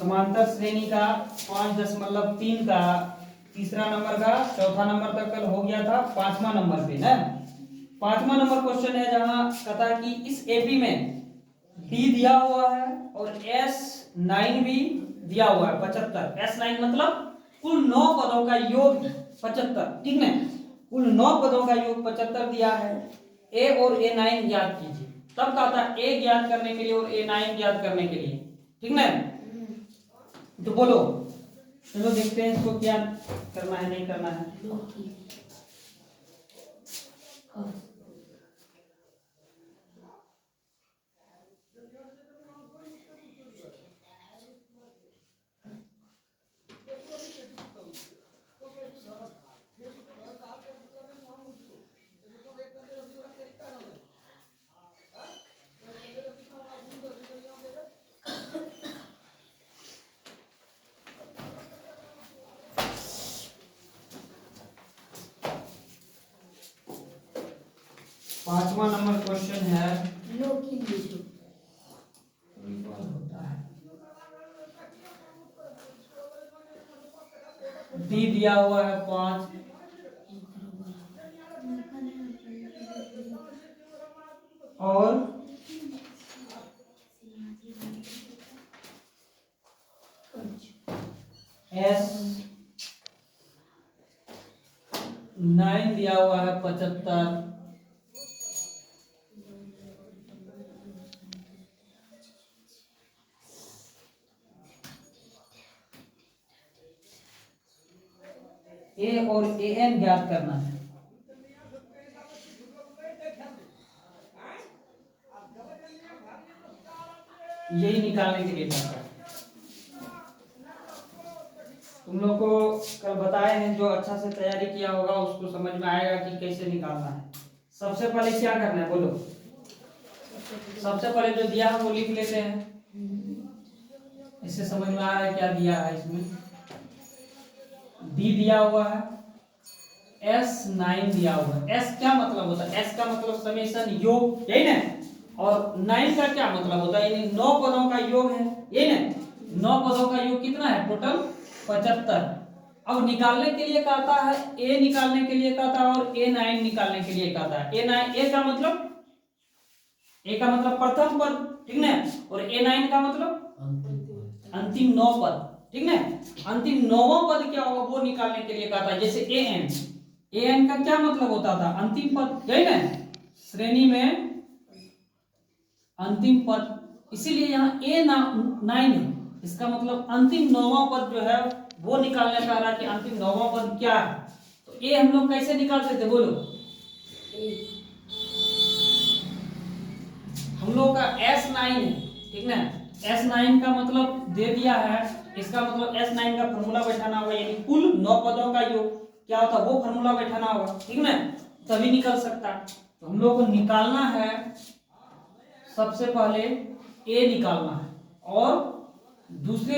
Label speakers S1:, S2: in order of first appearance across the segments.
S1: समांतर श्रेणी का 5.3 का तीसरा नंबर का चौथा नंबर तक कल हो गया था, 5वां नंबर पे ना 5वां नंबर क्वेश्चन है जहां कहता है कि इस एपी में डी दिया हुआ है और S9 भी दिया हुआ है 75। S9 मतलब कुल 9 पदों का योग 75, ठीक है, कुल 9 पदों का योग 75 दिया है। ए और A9 ज्ञात कीजिए। तब कहा था ए ज्ञात करने के लिए और A9 ज्ञात करने के लिए, ठीक ना। तो बोलो, चलो देखते हैं इसको क्या करना है नहीं करना है। 5वां नंबर क्वेश्चन है डी दिया हुआ है 5 और S9 दिया हुआ है 75 ए और AN ज्ञात करना है। यही निकालने के लिए कहता है। तुम लोग को कल बताए हैं, जो अच्छा से तैयारी किया होगा उसको समझ में आएगा कि कैसे निकालना है। सबसे पहले क्या करना है बोलो। सबसे पहले जो दिया है वो लिख लेते हैं। इससे समझ में आ रहा है क्या दिया है इसमें। डी दिया हुआ है, S9 दिया हुआ है। S क्या मतलब होता है? S का मतलब समेशन, योग, यही ना। और 9 का क्या मतलब होता है? यानी 9 पदों का योग है, यही ना। 9 पदों का योग कितना है? टोटल 75। अब निकालने के लिए कहता है, A निकालने के लिए कहता है और A9 निकालने के लिए कहता है। A9 A का मतलब, A का मतलब प्रथम पद, ठीक ना। और A9 का मतलब अंतिम 9 पद, ठीक ना। अंतिम 9वां पद क्या होगा वो निकालने के लिए कहता है। जैसे AN का क्या मतलब होता था? अंतिम पद, यही ना, श्रेणी में अंतिम पद। इसीलिए यहाँ A9 है, इसका मतलब अंतिम 9वां पद जो है वो निकालने का रहा कि अंतिम 9वां पद क्या है। तो A हम लोग कैसे निकाल सकते बोलो। हम लोग का S9 है, ठीक ना। S9 का मतलब दे दिया है, इसका मतलब S9 का फॉर्मूला बैठाना होगा, यानी कुल 9 पदों का योग क्या होता है वो फॉर्मूला बैठाना होगा, ठीक ना, तभी निकल सकता। तो हम लोग को निकालना है, सबसे पहले A निकालना है और दूसरे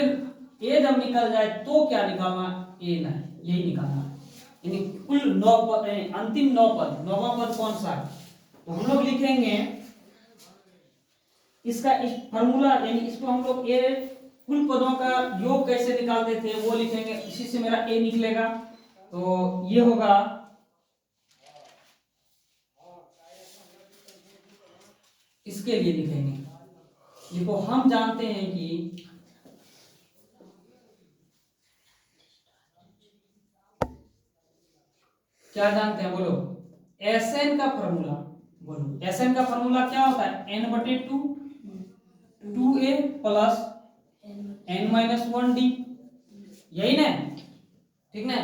S1: A जब निकल जाए तो क्या निकालना? A9, यही निकालना है। यानी कुल 9 पद, अंतिम 9 पद, 9वां पद कौन सा है? तो हम लोग लिखेंगे इसका इस फॉर्मूला, यानी इसको हम लोग ए कुल पदों का योग कैसे निकालते थे वो लिखेंगे। इसी से मेरा ए निकलेगा। तो ये होगा इसके लिए लिखेंगे। देखो हम जानते हैं कि क्या जानते हैं बोलो। Sn का फॉर्मूला बोलो। Sn का फॉर्मूला क्या होता है? n/2 2a प्लस n-1d, यही ना, ठीक ना।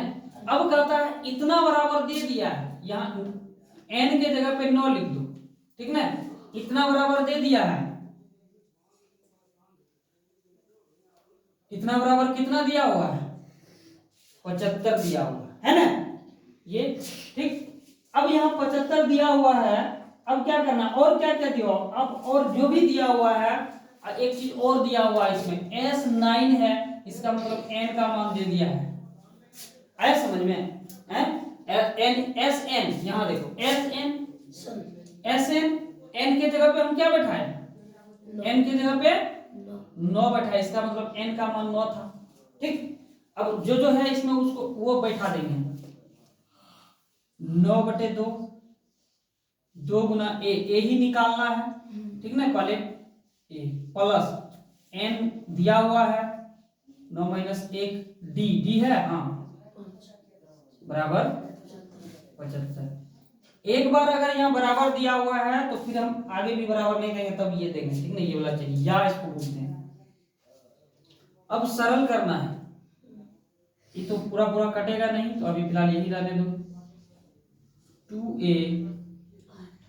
S1: अब कहता है इतना बराबर दे दिया है, यहाँ n के जगह पे 9 लिख दो, ठीक ना। इतना बराबर दे दिया है, इतना बराबर कितना दिया हुआ है? 75 दिया हुआ है ना ये, ठीक। अब यहाँ 75 दिया हुआ है। अब क्या करना, और क्या क्या दिया? अब और जो भी दिया हुआ है, एक चीज और दिया हुआ है इसमें, S9 है, इसका मतलब n का मान दे दिया है। आया समझ में? Sn, यहाँ देखो Sn n के जगह पे हम क्या बैठाए? n के जगह पे 9 बैठा है, इसका मतलब n का मान 9 था। ठीक, अब जो है इसमें उसको वो बैठा देंगे। 9/2, 2 गुना ए ही निकालना है, ठीक ना। पहले ए प्लस n दिया हुआ है 9 माइनस 1 डी है, हाँ, बराबर 75। एक बार अगर यहाँ बराबर दिया हुआ है तो फिर हम आगे भी बराबर नहीं देंगे, तब ये देंगे, ठीक ना। ये वाला चाहिए, या इसको बोलते हैं। अब सरल करना है, ये तो पूरा पूरा कटेगा नहीं, तो अभी फिलहाल यही रहने दो। 2a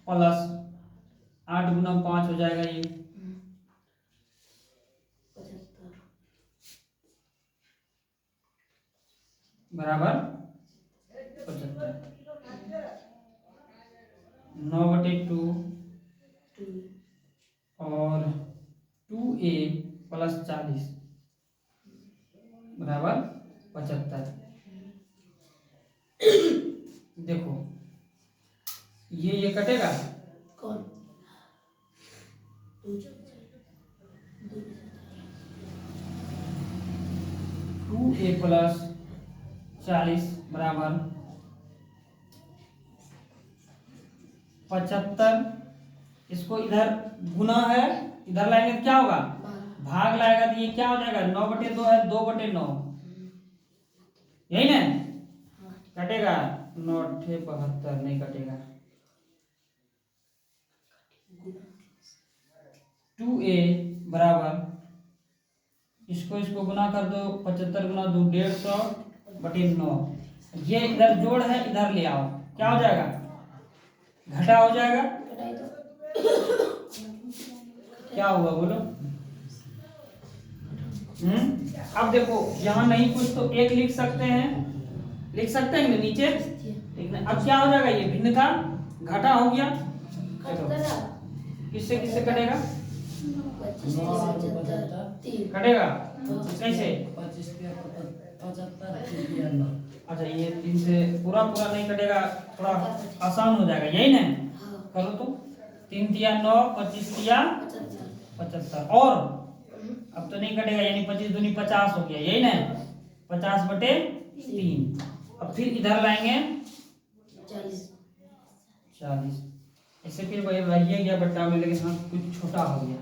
S1: प्लस 8 गुना 5 हो जाएगा ये, बराबर 75। 9/2 और 2a प्लस 40 बराबर 75। देखो ये कटेगा,
S2: कौन
S1: 2a प्लस 40 बराबर 75। इसको इधर गुना है, इधर लाएंगे तो क्या होगा, भाग लाएगा, तो ये क्या हो जाएगा, 9/2 है, 2/9, यही ना। कटेगा 9×72, नहीं कटेगा। 2a बराबर, इसको गुना कर दो, 75 गुना 2 150/9। ये इधर जोड़ है, इधर ले आओ, क्या हो जाएगा, घटा हो जाएगा। क्या हुआ बोलो। अब देखो यहाँ नहीं कुछ तो एक लिख सकते हैं, लिख सकते हैं नीचे, ठीक है। अब क्या हो जाएगा, ये भिन्न का घटा हो गया। चलो किससे किससे कटेगा, कटेगा कैसे,
S2: 75।
S1: अच्छा ये 3 से पूरा पूरा नहीं कटेगा, थोड़ा आसान हो जाएगा, यही ना। करो तो 3 तिया 9, 25 तिया 75, और अब तो नहीं कटेगा, यानी 25 दूनी 50 हो गया, यही ना। 50/3। अब फिर इधर लाएंगे 40। इससे फिर वही रहिए गया बट्टा में, लेकिन हाँ कुछ छोटा हो गया।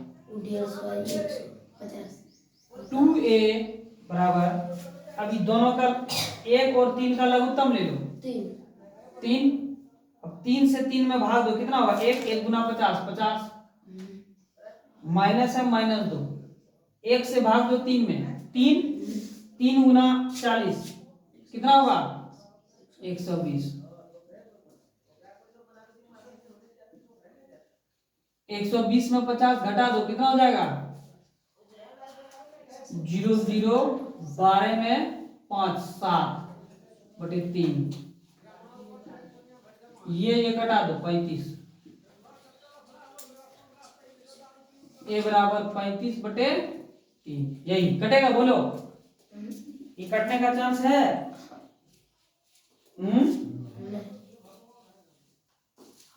S1: 2a बराबर, अभी दोनों का 1 और 3 का लघुत्तम ले लो, 3। अब 3 से 3 में भाग दो, कितना होगा, 1 गुना 50, 50 माइनस है -2, 1 से भाग दो 3 में, 3 गुना 40 कितना होगा, 120। 120 में 50 घटा दो, कितना हो जाएगा, 0 0 12 में 5 7/3। ये कटा दो 35, ए बराबर 35/3, यही कटेगा, बोलो। ये कटने का चांस है।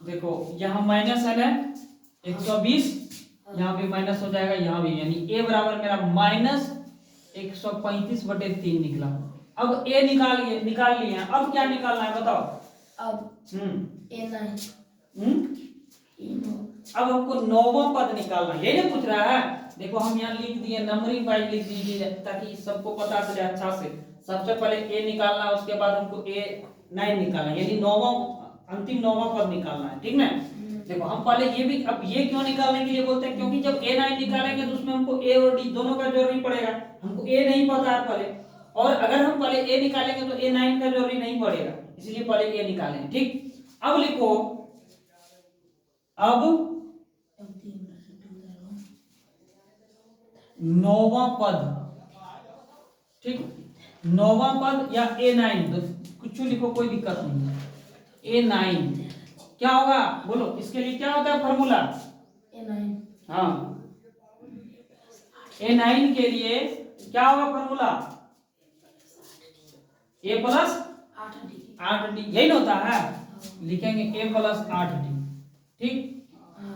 S1: देखो यहाँ माइनस है ना, 120, यहाँ भी माइनस हो जाएगा, यहाँ भी, यानी ए बराबर मेरा -135/3 निकला। अब ए निकाल लिए हैं, अब क्या निकालना है बताओ।
S2: अब
S1: अब हमको 9वां पद निकालना है, यही ना पूछ रहा है। देखो हम यहाँ लिख दिए, नंबरिंग वाइज लिख दीजिए ताकि सबको पता चले अच्छा से। सबसे पहले ए निकालना, उसके बाद हमको A9 निकालना, यानी अंतिम 9वां पद निकालना है, ठीक ना। देखो हम पहले ये भी, अब ये क्यों निकालने के लिए बोलते हैं, क्योंकि जब A9 निकालेंगे तो उसमें हमको A और D दोनों का जरूरी पड़ेगा। हमको A नहीं पता है पहले, और अगर हम पहले A निकालेंगे तो A9 का जरूरी नहीं पड़ेगा, इसलिए पहले A निकालेंगे, ठीक। अब लिखो, अब 9वां पद, ठीक, 9वां पद या A9, तो कुछ लिखो, कोई दिक्कत नहीं है। A9 क्या होगा बोलो, इसके लिए क्या होता है फॉर्मूला, हाँ, A9 के लिए क्या होगा फॉर्मूला, A प्लस 8D, यही होता है। लिखेंगे A प्लस 8D, ठीक।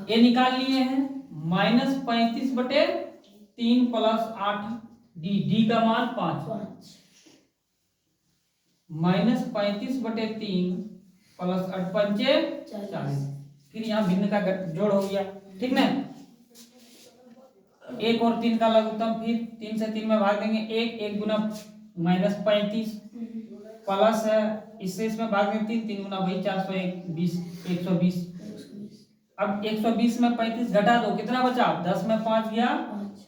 S1: ए निकाल लिए हैं, -35/3, 3 प्लस 8 डी, डी का मान 5,
S2: 5
S1: माइनस 35/3 प्लस 8 पंचे 40। फिर यहाँ भिन्न का जोड़ हो गया, ठीक ना। 1 और 3 का लघुत्तम, फिर 3 से 3 में भाग देंगे, 1 गुना -35 प्लस है, इससे इसमें भाग देंगे 3 गुना वही 420 120। अब 120 में 35 घटा दो, कितना बचा? 10 में 5 गया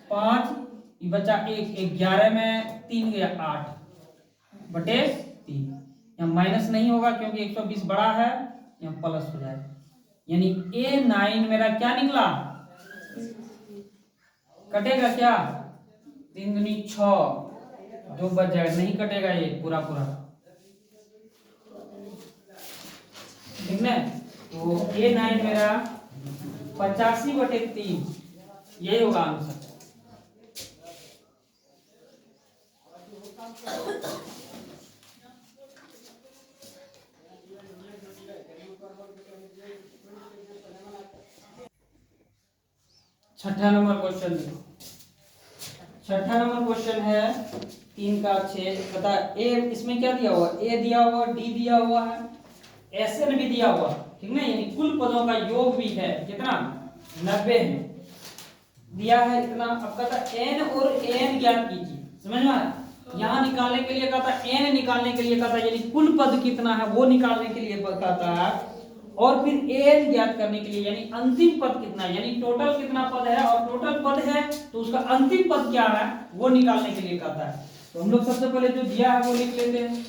S1: 5, ये बचा 1, 11 में 3 गया 8/3। यहाँ माइनस नहीं होगा क्योंकि 120 बड़ा है, यहाँ प्लस हो जाएगा। यानी A9 मेरा क्या निकला? कटेगा क्या? 3 दूनी 6, 2 बच जाएगा, नहीं कटेगा ये पूरा पूरा, ठीक ना। तो A9 मेरा 85/3, यही होगा आंसर। छठा नंबर क्वेश्चन देखो। छठा नंबर क्वेश्चन है 3 का 6, बता ए, इसमें क्या दिया हुआ? ए दिया हुआ, डी दिया हुआ है, एसएन भी दिया हुआ, ठीक ना। यानी कुल पदों का योग भी है कितना? 90 है, दिया है इतना। अब कहता एन और एन ज्ञात कीजिए, समझ में आया? यहाँ निकालने के लिए कहता एन निकालने के लिए कहता, यानी कुल पद कितना है वो निकालने के लिए बताता है, और फिर एन ज्ञात करने के लिए यानी अंतिम पद कितना है, यानी टोटल कितना पद है, और टोटल पद है तो उसका अंतिम पद क्या है वो निकालने के लिए कहता है। तो हम लोग सबसे पहले जो दिया है वो लिख लेते हैं।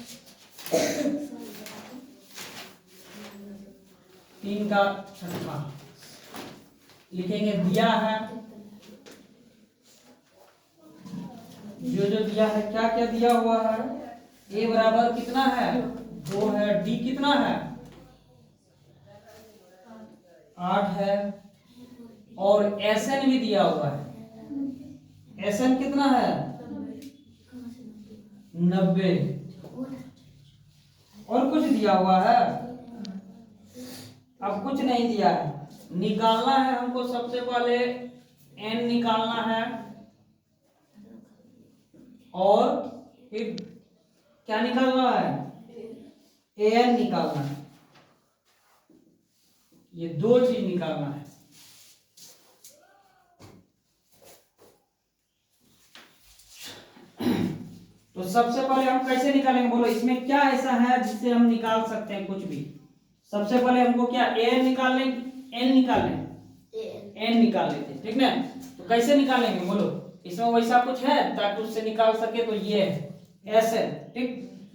S1: 3 का 6 लिखेंगे, दिया है, जो दिया है, क्या क्या दिया हुआ है? ए बराबर कितना है? 2 है, डी कितना है? 8 है, और एसएन भी दिया हुआ है, एसएन कितना है? 90। और कुछ दिया हुआ है? अब कुछ नहीं दिया है। निकालना है हमको, सबसे पहले एन निकालना है, और फिर क्या निकालना है? एन निकालना है। ये दो चीज निकालना है। तो सबसे पहले हम कैसे निकालेंगे बोलो? इसमें क्या ऐसा है जिससे हम निकाल सकते हैं कुछ भी? सबसे पहले हमको क्या एन निकालने, एन निकालने, एन निकाल लेते हैं, ठीक ना। तो कैसे निकालेंगे बोलो? इसमें वैसा कुछ है ताकि उससे निकाल सके, तो ये है एस एन, ठीक।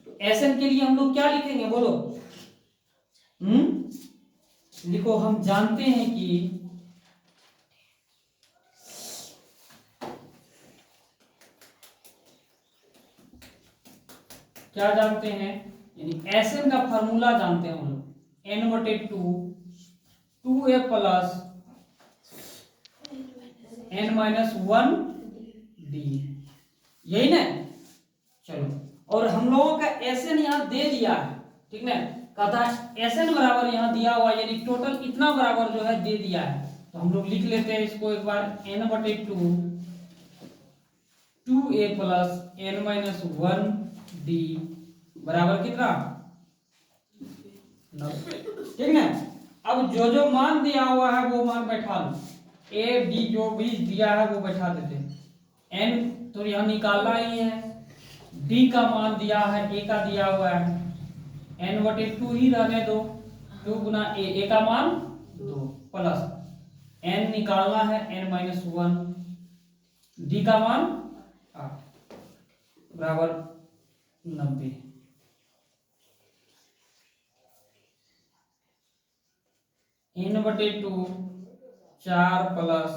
S1: तो एस एन के लिए हम लोग क्या लिखेंगे बोलो? लिखो, हम जानते हैं कि क्या जानते हैं, यानी एस एन का फॉर्मूला जानते हैं हम लोग, n/2 2a plus n-1 d, यही ना। चलो, और हम लोगों का एस एन यहाँ दे दिया है, ठीक ना। कहता है एस एन बराबर यहाँ दिया हुआ, यानी टोटल इतना बराबर जो है दे दिया है। तो हम लोग लिख लेते हैं इसको एक बार, n/2 2a plus n-1 d बराबर कितना? 90, ठीक ना। अब जो जो मान दिया हुआ है वो मान बैठा लो, ए डी जो भी दिया है वो बैठा देते हैं। एन तो यहाँ निकालना ही है, डी का मान दिया है, ए का दिया हुआ है, n/2 ही रहने दो, 2 गुना ए का मान 2 प्लस एन निकालना है, n-1, डी का मान 8 बराबर 90। n/2 4 प्लस,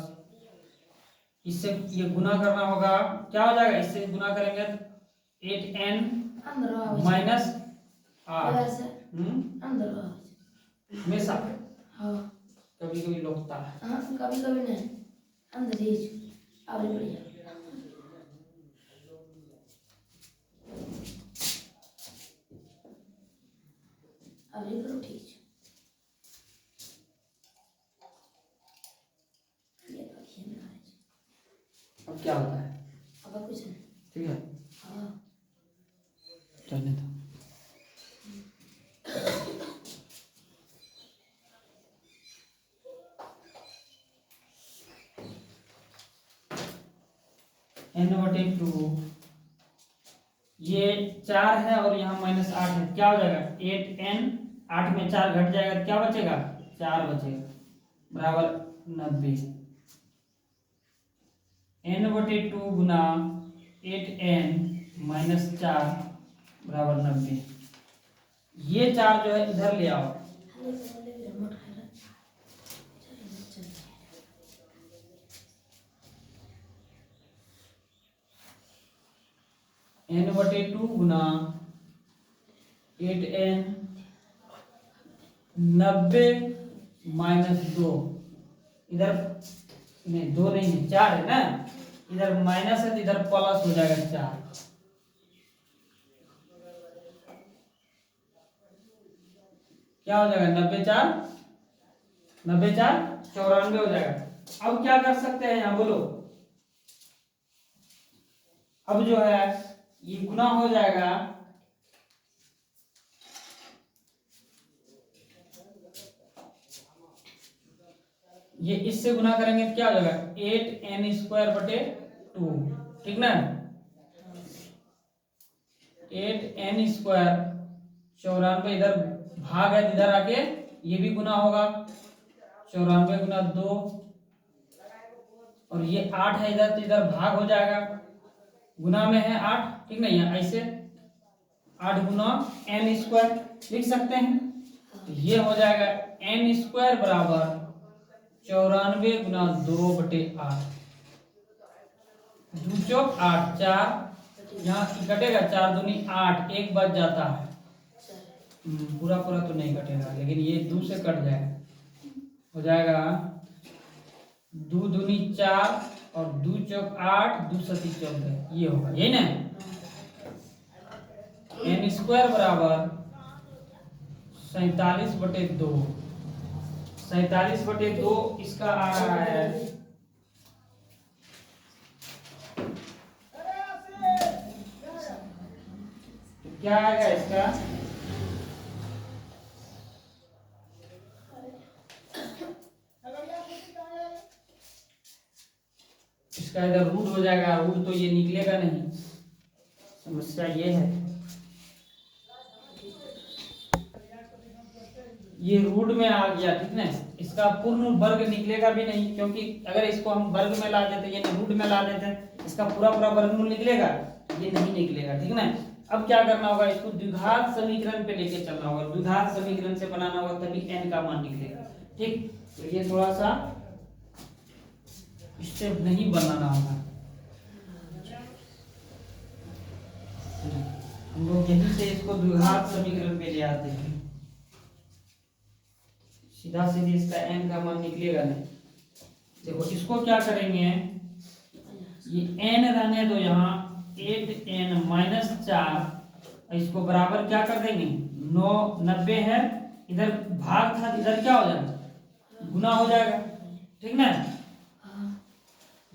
S1: इससे ये गुना करना होगा, क्या हो जाएगा? इससे गुना करेंगे 8n माइनस 8 हमेशा कभी कभी लौटता है,
S2: कभी कभी नहीं, अंदर ही आगे बढ़िया। अभी करो ठीक है।
S1: अब क्या होता है,
S2: अब कुछ नहीं।
S1: ठीक है,
S2: हाँ
S1: चलने दो। n/2, ये 4 है और यहाँ -8 है, क्या हो जाएगा 8n, 8 में 4 घट जाएगा, क्या बचेगा 4 बचेगा, बराबर 90। n/2 गुना 8n -4 बराबर 90। ये 4 जो है इधर ले आओ,
S2: हाले पहले भी रिमोट खा रहा चल
S1: n/2 गुना 8n 90 -2, इधर नहीं 2 नहीं है 4 है ना, इधर माइनस है तो इधर प्लस हो जाएगा 4, क्या हो जाएगा 90 4 94 हो जाएगा। अब क्या कर सकते हैं यहाँ बोलो, अब जो है ये गुना हो जाएगा, ये इससे गुना करेंगे तो क्या हो जाएगा 8n² / 2, ठीक ना, 8n², 94 इधर भाग है, इधर आके ये भी गुना होगा, 94 गुना 2, और ये 8 है इधर, तो इधर भाग हो जाएगा, गुना में है 8, ठीक ना, यहाँ ऐसे 8 गुना n² लिख सकते हैं, तो ये हो जाएगा n² बराबर 94 गुना 2/8, 2 चौक 8, 4 यहाँ कटेगा, 4 दूनी 8, 1 बच जाता है, पूरा पूरा तो नहीं कटेगा, लेकिन ये 2 से कट जाएगा, हो जाएगा 2 दूनी 4 और 2 चौक 8, 2 सती 14, ये होगा, यही ना, n² बराबर 47/2, 47/2 इसका आ रहा है, क्या आएगा इसका, इसका इधर रूट हो जाएगा, रूट तो ये निकलेगा नहीं, समस्या ये है, ये रूट में आ गया, ठीक ना, इसका पूर्ण वर्ग निकलेगा भी नहीं, क्योंकि अगर इसको हम वर्ग में ला देते, ये रूट में ला देते, इसका पूरा पूरा वर्गमूल निकलेगा, ये नहीं निकलेगा, ठीक ना। अब क्या करना होगा, इसको द्विघात समीकरण पे लेके चलना होगा, द्विघात समीकरण से बनाना होगा, तभी n का मान निकलेगा, ठीक। तो ये थोड़ा सा स्टेप नहीं बनाना होगा, हम लोग यहीं से इसको द्विघात समीकरण पे ले आते हैं, सीधा सीधे इसका n का मान निकलेगा नहीं। देखो इसको क्या करेंगे, ये n रहने दो यहाँ, 8n -4, इसको बराबर क्या कर देंगे, 90 है, इधर भाग था, इधर क्या हो जाएगा गुना हो जाएगा, ठीक ना,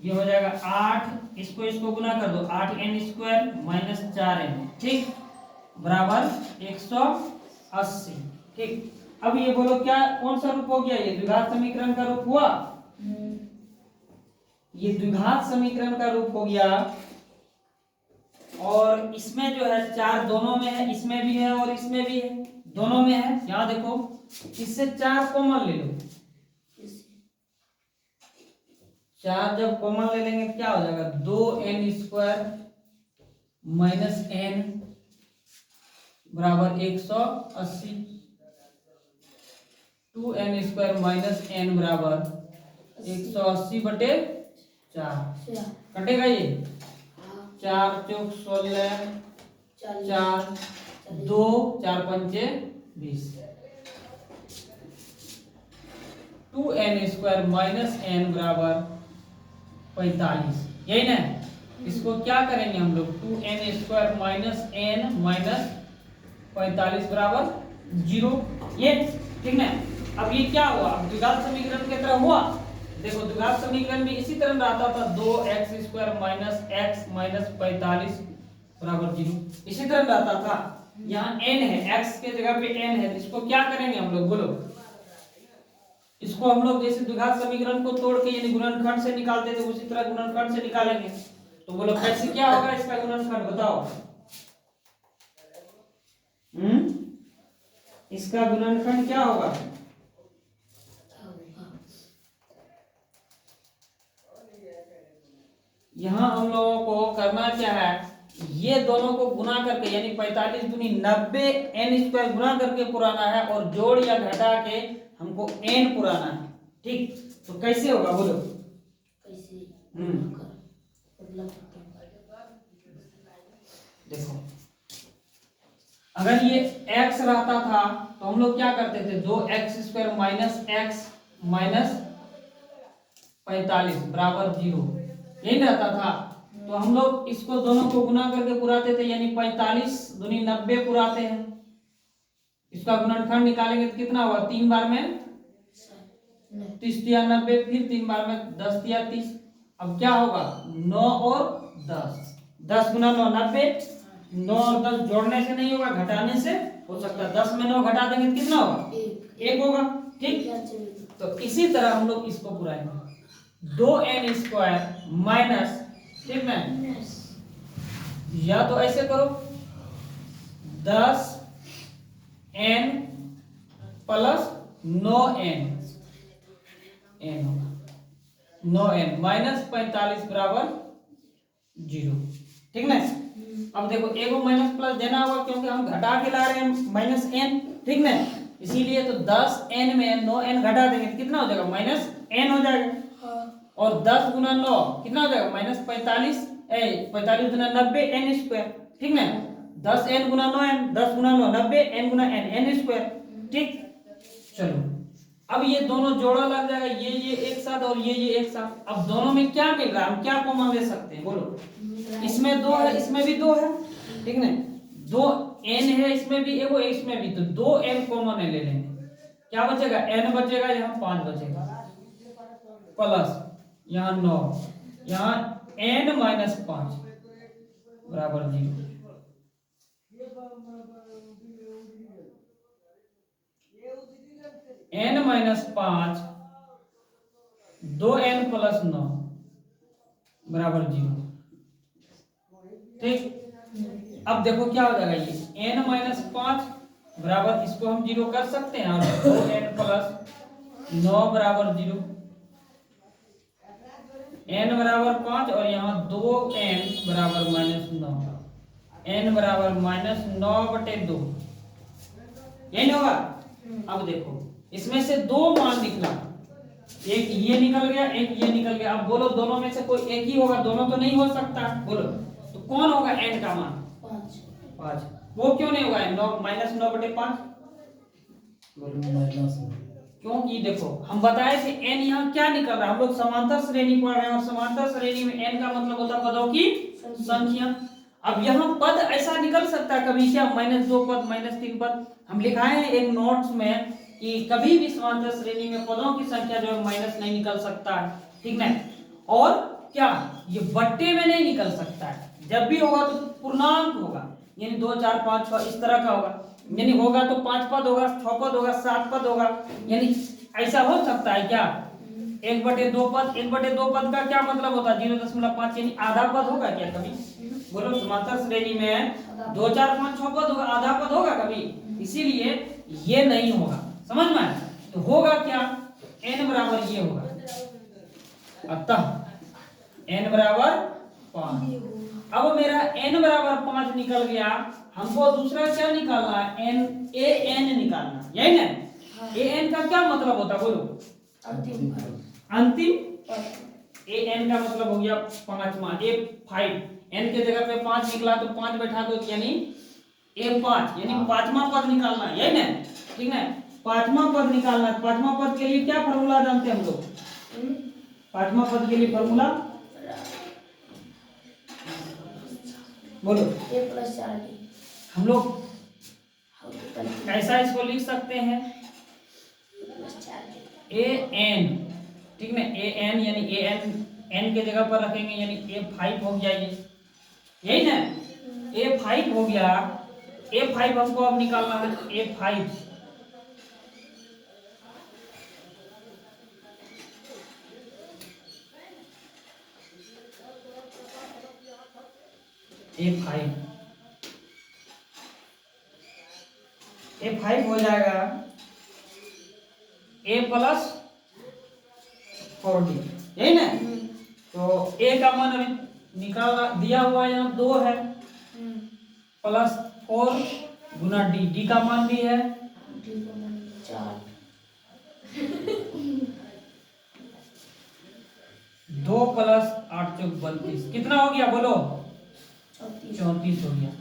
S1: ये हो जाएगा 8, इसको गुना कर दो, 8n² - 4n, ठीक, बराबर 180, ठीक। अब ये बोलो क्या कौन सा रूप हो गया, ये द्विघात समीकरण का रूप हुआ, ये द्विघात समीकरण का रूप हो गया, और इसमें जो है 4 दोनों में है, इसमें भी है और इसमें भी है, दोनों में है, यहाँ देखो इससे 4 कॉमन ले लो, 4 जब कॉमन ले लेंगे क्या हो जाएगा, 2n² - n बराबर 180, 2n² - n बराबर 180/4, कटेगा ये, 4 चौक 16, 4 2 4 पंचे 20, 2n² - n बराबर 45, यही ना। इसको क्या करेंगे हम लोग, 2n² - n - 45 बराबर 0, ये ठीक ना। अब ये क्या हुआ, द्विघात समीकरण की तरह हुआ, देखो द्विघात समीकरण में इसी तरह रहता था 2x² माइनस x माइनस 45 बराबर 0। इसी तरह रहता था। यहाँ n है, x के जगह पे n है, इसको क्या करेंगे हम लोग बोलो? इसको हम लोग जैसे द्विघात समीकरण को तोड़ के यानी गुणनखंड से निकालते थे उसी तरह गुणनखंड से निकालेंगे। तो बोलो कैसे क्या होगा इसका गुणनखंड बताओ। इसका गुणनखंड क्या होगा? यहाँ हम लोगों को करना क्या है, ये दोनों को गुना करके यानी 45 दूनी 90 n² गुना करके पुराना है और जोड़ या घटा के हमको n पुराना है। ठीक, तो कैसे होगा बोलो?
S2: कैसे?
S1: देखो अगर ये x रहता था तो हम लोग क्या करते थे, 2x² माइनस x माइनस 45 बराबर 0 यही रहता था। तो हम लोग इसको दोनों को गुना करके पुराते थे यानी 45 दूनी 90 पुराते हैं। इसका गुणनखंड निकालेंगे तो कितना होगा? 3 बार में 30 या 90, फिर 3 बार में 10 या 30। अब क्या होगा? 9 और 10, 10 गुना 9 90, 9 और 10 जोड़ने से नहीं होगा, घटाने से हो सकता है। 10 में 9 घटा देंगे तो कितना होगा? 1 होगा। ठीक, तो इसी तरह हम लोग इसको पुराएंगे 2n² माइनस, ठीक है, या तो ऐसे करो 10n प्लस 9n, n होगा 9n माइनस 45 बराबर 0। ठीक ना? अब देखो एगो माइनस प्लस देना होगा क्योंकि हम घटा के ला रहे हैं माइनस n। ठीक ना? इसीलिए तो 10n में 9n घटा देंगे तो कितना हो जाएगा? माइनस n हो जाएगा। और 10 गुना 9 कितना हो जाएगा? माइनस 45, 45 गुना 90 n²। ठीक ना? 10n गुना 9n, 10 गुना 9 90, n गुना n² ठीक, चलो अब ये दोनों जोड़ा लग जाएगा, ये एक साथ और ये एक साथ। अब दोनों में क्या मिल रहा है, हम क्या कॉमन ले सकते हैं बोलो? इसमें 2 है, इसमें भी 2 है। ठीक ना? 2n है इसमें भी, एगो इसमें भी, तो 2n कॉमन है ले लेंगे। क्या बचेगा? n बचेगा, यहाँ 5 बचेगा प्लस यहाँ 9, यहाँ n माइनस 5 बराबर 0। n माइनस 5 2n प्लस 9 बराबर 0। ठीक, अब देखो क्या हो जाएगा, ये n माइनस 5 बराबर, इसको हम 0 कर सकते हैं, और 2n प्लस 9 बराबर 0। n बराबर 5 और यहाँ 2n बराबर माइनस 9, n बराबर माइनस 9/2 यही होगा। अब देखो इसमें से 2 मान निकला, एक ये निकल गया, एक ये निकल गया। अब बोलो दोनों में से कोई एक ही होगा, दोनों तो नहीं हो सकता, बोलो तो कौन होगा n का मान? 5। वो क्यों नहीं होगा? 9 माइनस 9/5 क्योंकि देखो हम बताए थे n यहाँ क्या निकल रहा है, हम लोग समांतर श्रेणी पढ़ रहे हैं और समांतर श्रेणी में n का मतलब होता है पदों की संख्या। अब यहाँ पद ऐसा निकल सकता है कभी क्या, -2 पद, -3 पद। हम लिखाए हैं एक नोट्स में कि कभी भी समांतर श्रेणी में पदों की संख्या जो है माइनस नहीं निकल सकता है। ठीक है? और क्या ये बट्टे में नहीं निकल सकता है, जब भी होगा तो पूर्णांक होगा, यानी 2 4 5 6 इस तरह का होगा। यानी होगा तो 5 पद होगा, 6 पद होगा, 7 पद होगा। यानी ऐसा हो सकता है क्या? 1/2 पद, 1/2 पद का क्या मतलब होता है? 0.5 यानी आधा पद होगा क्या कभी? बोलो समांतर श्रेणी में 2 4 5 6 पद होगा, आधा पद होगा कभी? इसीलिए ये नहीं होगा, समझ में आया? तो होगा क्या? n बराबर ये होगा, अतः n बराबर 5। अब मेरा n बराबर 5 निकल गया, हमको दूसरा क्या निकालना है? an निकालना, यही ना? an का क्या मतलब होता है बोलो? अंतिम an का मतलब हो गया 5वां, A5। n के जगह पे 5 निकला तो 5 बैठा दो, यानी A5, यानी 5वां पद निकालना, यही ना? ठीक है? 5वां पद निकालना है। 5वां पद के लिए क्या फॉर्मूला जानते हैं हम लोग? 5वां पद के लिए फॉर्मूला बोलो। हम लोग ऐसा इसको लिख सकते हैं an, ठीक ना, ए एन यानी ए एन एन के जगह पर रखेंगे यानी A5 हो गया ये, यही ना, A5 हो गया। A5 हमको अब निकालना है, A5 A5 A5 हो जाएगा A प्लस 4D, यही ना। तो A का मान अभी निकाला दिया हुआ यहाँ 2 है, प्लस 4 गुना D, D का मान भी है
S2: 4
S1: 2 प्लस 8 चौक 32, कितना हो गया बोलो? 34 हो गया।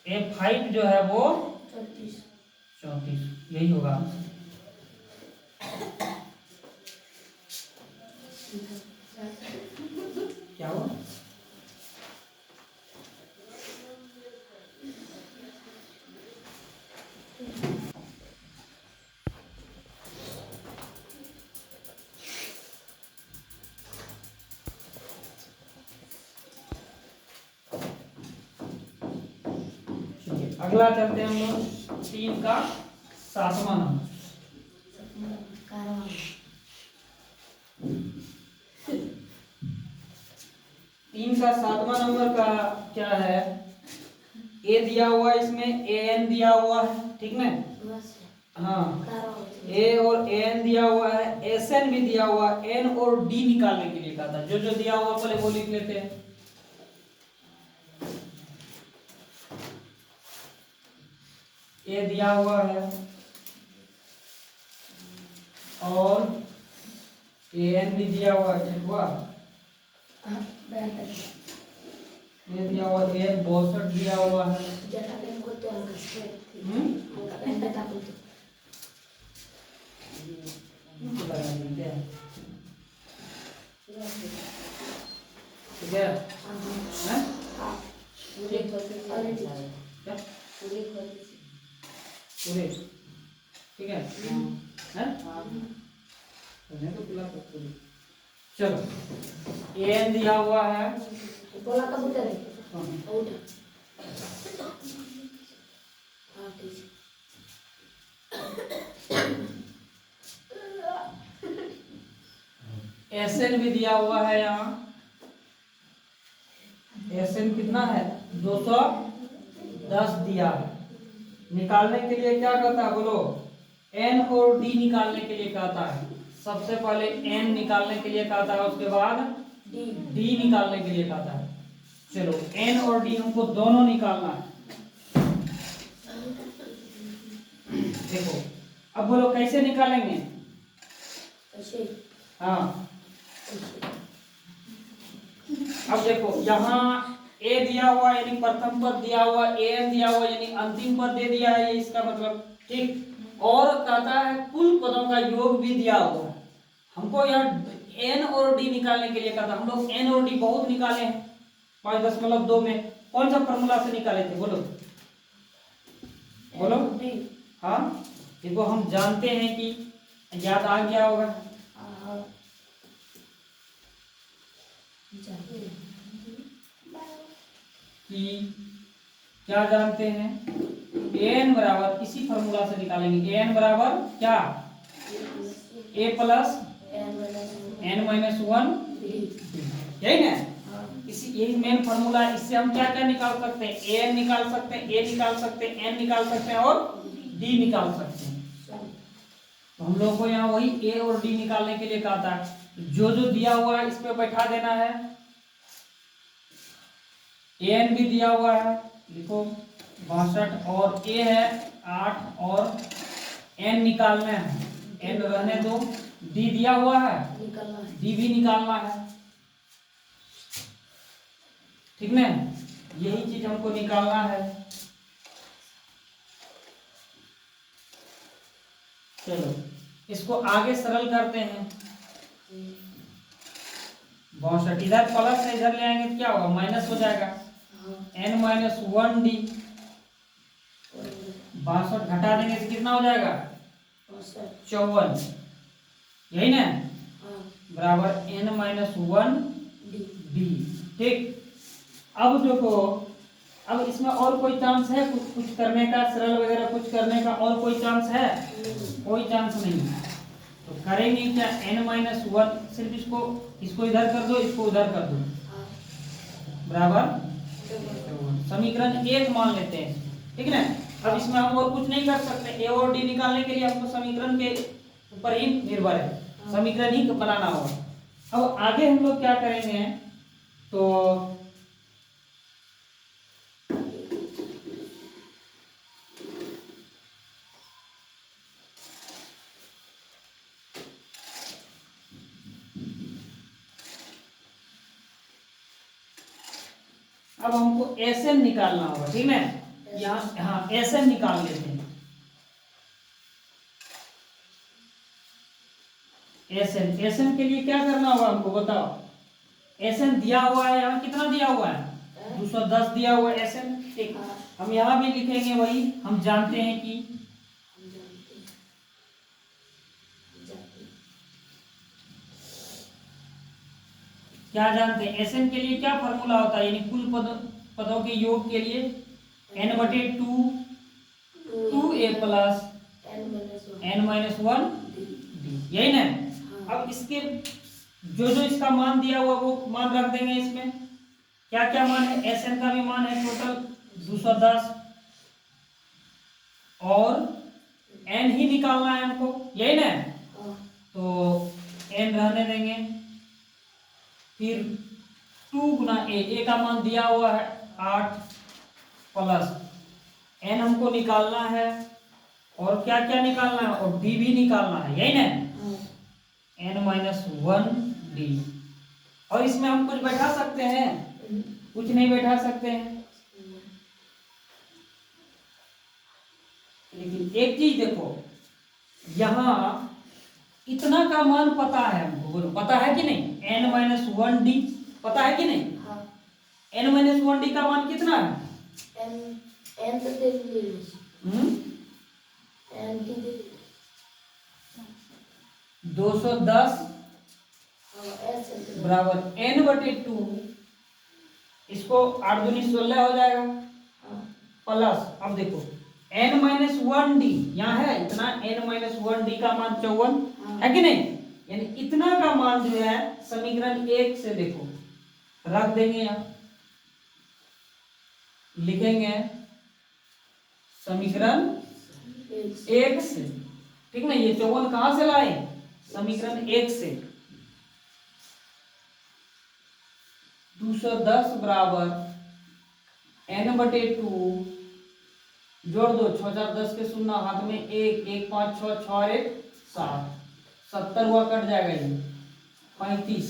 S1: A5 जो है वो 34, यही होगा। क्या हुआ? अगला चलते हैं हम लोग 3 का 7वां नंबर। 3 का 7वां नंबर का क्या है? ए दिया हुआ है, इसमें ए एन दिया हुआ है, ठीक ना। हाँ, ए और ए एन दिया हुआ है, एस एन भी दिया हुआ है, एन और डी निकालने के लिए कहा था। जो जो दिया हुआ पहले वो लिख लेते हैं। ए दिया हुआ है और ए एन भी दिया हुआ है, ठीक हुआ। ये दिया हुआ है, 62 दिया हुआ है। ठीक है, पूरे ठीक है, चलो ए एन दिया हुआ है,
S2: बोला कबूतर है
S1: एस एन भी दिया हुआ है यहाँ। एस एन कितना है? 210 दिया है। निकालने के लिए क्या कहता है बोलो? एन और डी निकालने के लिए कहता है। सबसे पहले एन निकालने के लिए कहता है, उसके बाद डी निकालने के लिए कहता है। चलो एन और डी हमको दोनों निकालना है। देखो अब बोलो कैसे निकालेंगे? हाँ, अब देखो यहाँ ए दिया हुआ यानी प्रथम पद दिया हुआ, ए एन दिया हुआ यानी अंतिम पद दे दिया है, ये इसका मतलब, ठीक। और कहता है कुल पदों का योग भी दिया हुआ है। हमको यहाँ एन और डी निकालने के लिए कहता। हम लोग एन और डी बहुत निकाले हैं 5.2 में। कौन सा फॉर्मूला से निकाले थे बोलो? बोलो। हाँ, देखो हम जानते हैं कि याद आ गया होगा। कि क्या जानते हैं? एन बराबर इसी फॉर्मूला से निकालेंगे। एन बराबर क्या? ए प्लस एन माइनस 1, यही ना। इसी यही मेन फॉर्मूला है। इससे हम क्या क्या निकाल सकते हैं? ए एन निकाल सकते हैं, ए निकाल सकते हैं, एन निकाल सकते हैं और डी निकाल सकते हैं। तो हम लोग को यहाँ वही ए और डी निकालने के लिए कहा था। जो जो दिया हुआ है इस पे बैठा देना है। एन भी दिया हुआ है, लिखो 62 और ए है 8 और एन निकालना है। एन रहने दो, डी दिया हुआ है, डी भी निकालना है, ठीक ना। यही चीज हमको निकालना है। चलो इसको आगे सरल करते हैं। 62 इधर प्लस है, इधर ले आएंगे तो क्या होगा? माइनस हो जाएगा। n माइनस 1 डी, 62 घटा देंगे तो कितना हो जाएगा? 54, यही ना। बराबर n-1
S2: डी
S1: डी। ठीक, अब देखो, अब इसमें और कोई चांस है कुछ कुछ करने का, सरल वगैरह कुछ करने का और कोई चांस है? कोई चांस नहीं है। तो करेंगे क्या, n-1, सिर्फ इसको इसको इधर कर दो, इसको उधर कर दो, बराबर समीकरण 1 मान लेते हैं। ठीक है ना, अब इसमें हम और कुछ नहीं कर सकते, ए और डी निकालने के लिए हमको समीकरण के ऊपर ही निर्भर है, समीकरण ही बनाना होगा। अब आगे हम लोग क्या करेंगे, तो अब हमको एसएन निकालना होगा। ठीक है, यहाँ हाँ एसएन निकाल लेते हैं। एसएन, एसएन के लिए क्या करना होगा हमको बताओ। एसएन दिया हुआ है, यहाँ कितना दिया हुआ है, 210 दिया हुआ है एसएन। ठीक, हम यहाँ भी लिखेंगे वही, हम जानते हैं कि क्या जानते हैं, एसएन के लिए क्या फॉर्मूला होता है, यानी कुल पदों के योग के लिए n/2 2a plus n-1 D, यही ना। अब इसके जो जो इसका मान दिया हुआ वो मान रख देंगे इसमें। क्या क्या मान है, एसएन का भी मान है टोटल 210, और एन ही निकालना है हमको, यही ना। तो एन रहने देंगे, फिर 2 गुना ए का मान दिया हुआ है 8 प्लस एन हमको निकालना है, और क्या क्या निकालना है, और डी भी निकालना है, यही ना, n-1 डी। और इसमें हम कुछ बैठा सकते हैं, कुछ नहीं बैठा सकते हैं। लेकिन एक चीज देखो, यहां इतना का मान पता है हमको, बोलो पता है कि नहीं, n-1 डी पता है कि नहीं, n-1 डी का मान कितना है,
S2: एन तो दे दीजिए, एन की दे
S1: 210 बराबर n/2, इसको 8 दूनी 16 हो जाएगा, प्लस अब देखो n-1 डी यहाँ है, इतना n-1 डी का मान 54 है कि नहीं, यानी इतना का मान जो है समीकरण 1 से देखो रख देंगे, यहाँ लिखेंगे समीकरण 1 से। ठीक ना, ये 54 कहां से लाए, समीकरण 1 से। 210 बराबर n/2, जोड़ दो 6 4 10 के 0, हाथ में 1 1 5 6 6 1 7, 70 हुआ कट जाएगा, ये 35,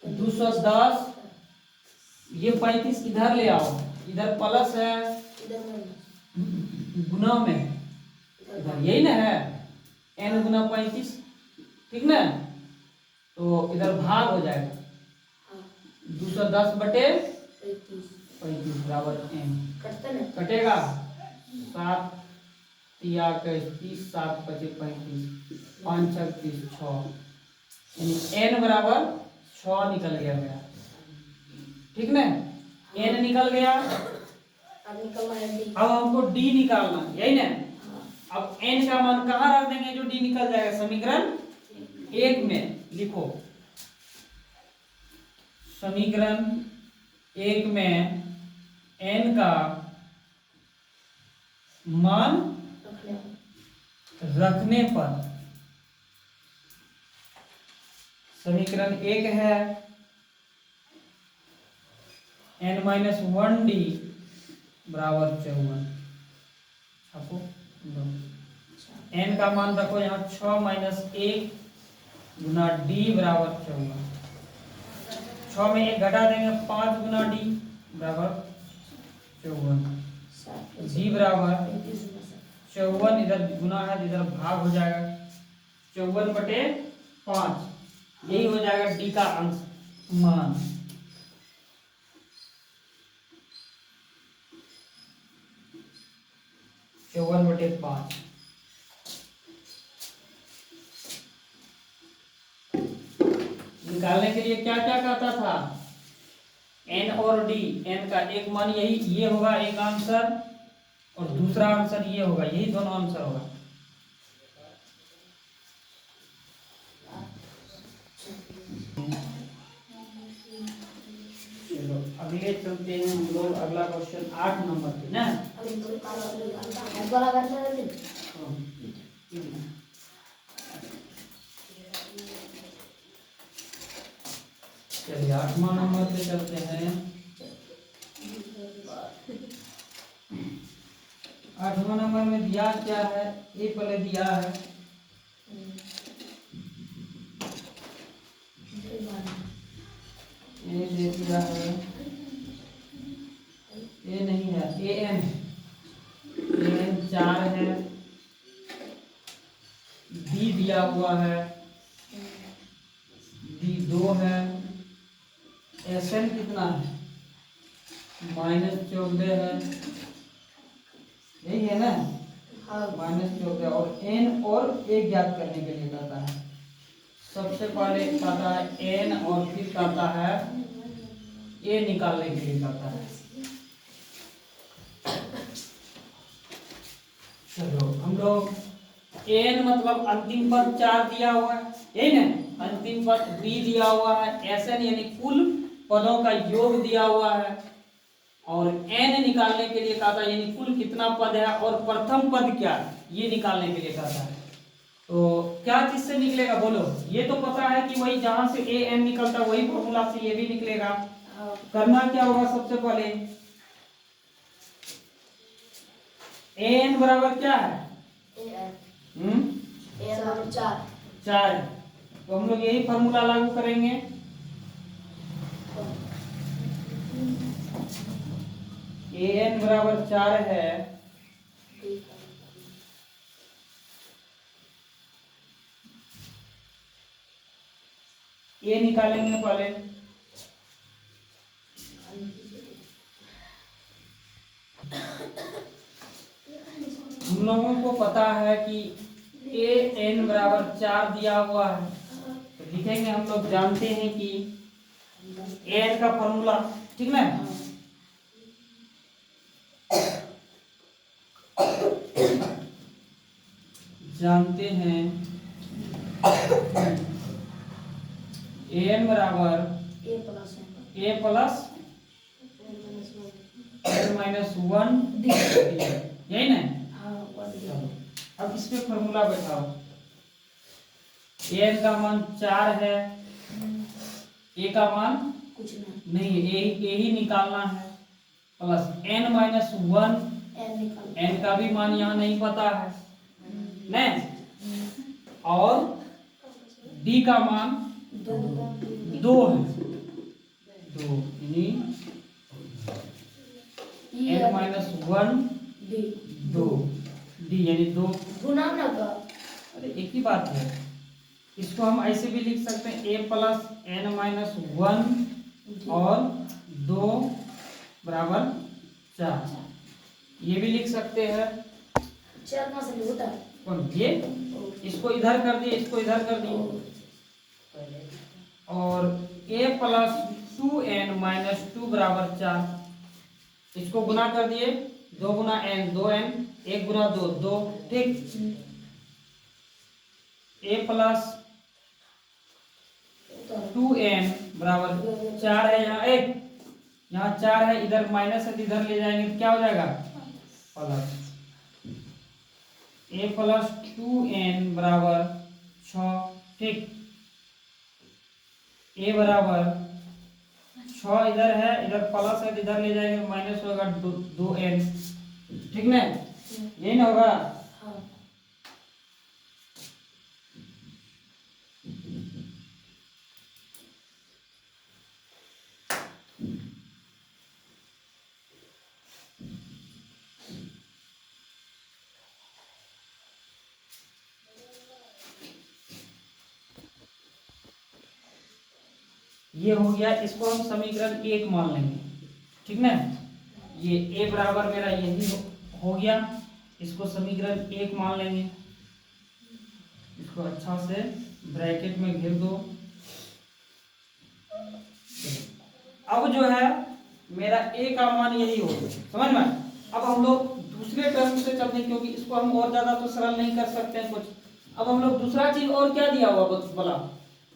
S1: 210, ये 35 इधर ले आओ, इधर प्लस है, गुना में इधर यही ना है, n गुना 35, ठीक ना, तो इधर भाग हो जाएगा, 210 बटे 35 बराबर n, कटेगा 7 3 30, 7 5 35, 5 6 30, 6, यानी n बराबर 6 निकल गया मेरा। ठीक ना, n निकल गया, अब हमको d निकालना, यही ना। अब n का मान कहाँ रख देंगे जो d निकल जाएगा, समीकरण 1 में लिखो, समीकरण 1 में n का मान रखने पर, समीकरण 1 है n-1 डी बराबर 54, छापो, n का मान रखो यहाँ 6 - 1 गुना d बराबर 54, 6 में 1 घटा देंगे, 5 गुना d बराबर 54, d बराबर 54, इधर गुना है इधर भाग हो जाएगा, 54/5, यही हो जाएगा d का अंश मान। चौवन बटे 5, ये क्या क्या कहता था, n और d, n का एक मान यही ये होगा एक आंसर, और दूसरा आंसर ये होगा, यही दोनों आंसर होगा। चलो अगले चलते हैं हम लोग, अगला क्वेश्चन 8 नंबर पे ना। चलिए 8वां नंबर पे चलते हैं। 8वां नंबर में दिया क्या है, ए पहले दिया है, ए दे दिया है, ए नहीं है, ए एन 4 है, बी दिया हुआ है, डी 2 है, एस एन कितना है, -14 है, यही है ना, -14, और एन और ए ज्ञात करने के लिए कहता है। सबसे पहले कहता है एन और फिर कहता है ए निकालने के लिए कहता है। चलो हम लोग एन मतलब अंतिम पद 4 दिया हुआ है, यही ना, अंतिम पद बी दिया हुआ है, एस एन यानी कुल पदों का योग दिया हुआ है, और एन निकालने के लिए कहता है यानी कुल कितना पद है और प्रथम पद क्या ये निकालने के लिए कहता है। तो क्या चीज से निकलेगा बोलो, ये तो पता है कि वही जहां से ए एन निकलता है वही फॉर्मूला से ये भी निकलेगा। करना क्या होगा, सबसे पहले ए एन बराबर क्या है, चार, तो हम लोग यही फॉर्मूला लागू करेंगे। ए एन बराबर 4 है, ए निकालेंगे पहले, हम लोगों को पता है कि ए एन बराबर 4 दिया हुआ है, तो लिखेंगे हम लोग जानते हैं कि एन का फॉर्मूला, ठीक ना, जानते हैं एन बराबर ए प्लस n-1, यही ना। अब इस पे फॉर्मूला बैठाओ, एन का मान 4 है, ए का मान
S2: कुछ
S1: नहीं, ए ही निकालना है, प्लस n-1, एन का भी मान यहाँ नहीं पता है ना, और डी का मान 2 है, 2 यानी n-1 2, डी यानी 2
S2: गुना ना कर,
S1: अरे एक ही बात है। इसको हम ऐसे भी लिख सकते हैं, a प्लस n-1 और 2 बराबर 4, ये भी लिख सकते हैं।
S2: 4 कहाँ से होता है,
S1: कौन ये, इसको इधर कर दिए, इसको इधर कर दिए, और a प्लस 2n-2 बराबर 4, इसको गुना कर दिए, 2 गुना n 2n, 1 गुना 2 2, ठीक, a प्लस 2n बराबर 4 है, यहाँ 1, यहाँ 4 है, इधर माइनस है, इधर ले जाएंगे तो क्या हो जाएगा, प्लस, a प्लस 2n बराबर 6, ठीक, a बराबर 6 इधर है, इधर प्लस है, इधर ले जाएंगे माइनस होगा 2n, ठीक ना, यही ना होगा। ये हो गया, इसको हम समीकरण 1 मान लेंगे, ठीक ना, ये a बराबर मेरा यही हो गया, इसको समीकरण 1 मान लेंगे, इसको अच्छा से ब्रैकेट में घेर दो, अब जो है मेरा ए का मान यही होगा, समझ में। अब हम लोग दूसरे टर्म से चलते हैं, क्योंकि इसको हम और ज्यादा तो सरल नहीं कर सकते हैं कुछ। अब हम लोग दूसरा चीज और क्या दिया हुआ बोला,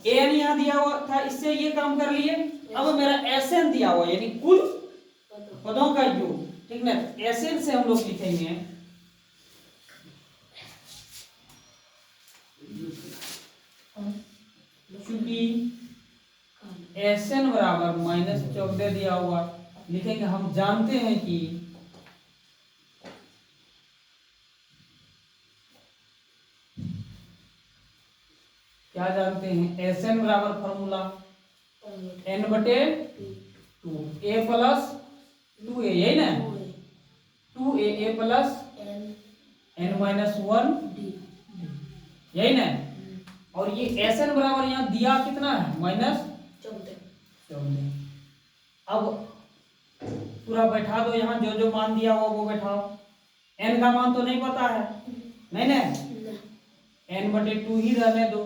S1: एन यहाँ दिया हुआ था, इससे ये काम कर लिए। अब मेरा एसएन दिया हुआ, यानी कुल पदों का योग, ठीक ना। एसएन से हम लोग लिखेंगे क्योंकि एसएन बराबर -14 दिया हुआ, लिखेंगे हम जानते हैं कि क्या जानते हैं, एसएन बराबर formula n/2 a plus 2a, यही ना, 2a प्लस n-1 यही ना। और ये एसएन बराबर यहाँ दिया कितना है, -14। अब पूरा बैठा दो यहाँ, जो जो मान दिया हुआ वो बैठाओ। n का मान तो नहीं पता है, नहीं ना, n/2 ही रहने दो।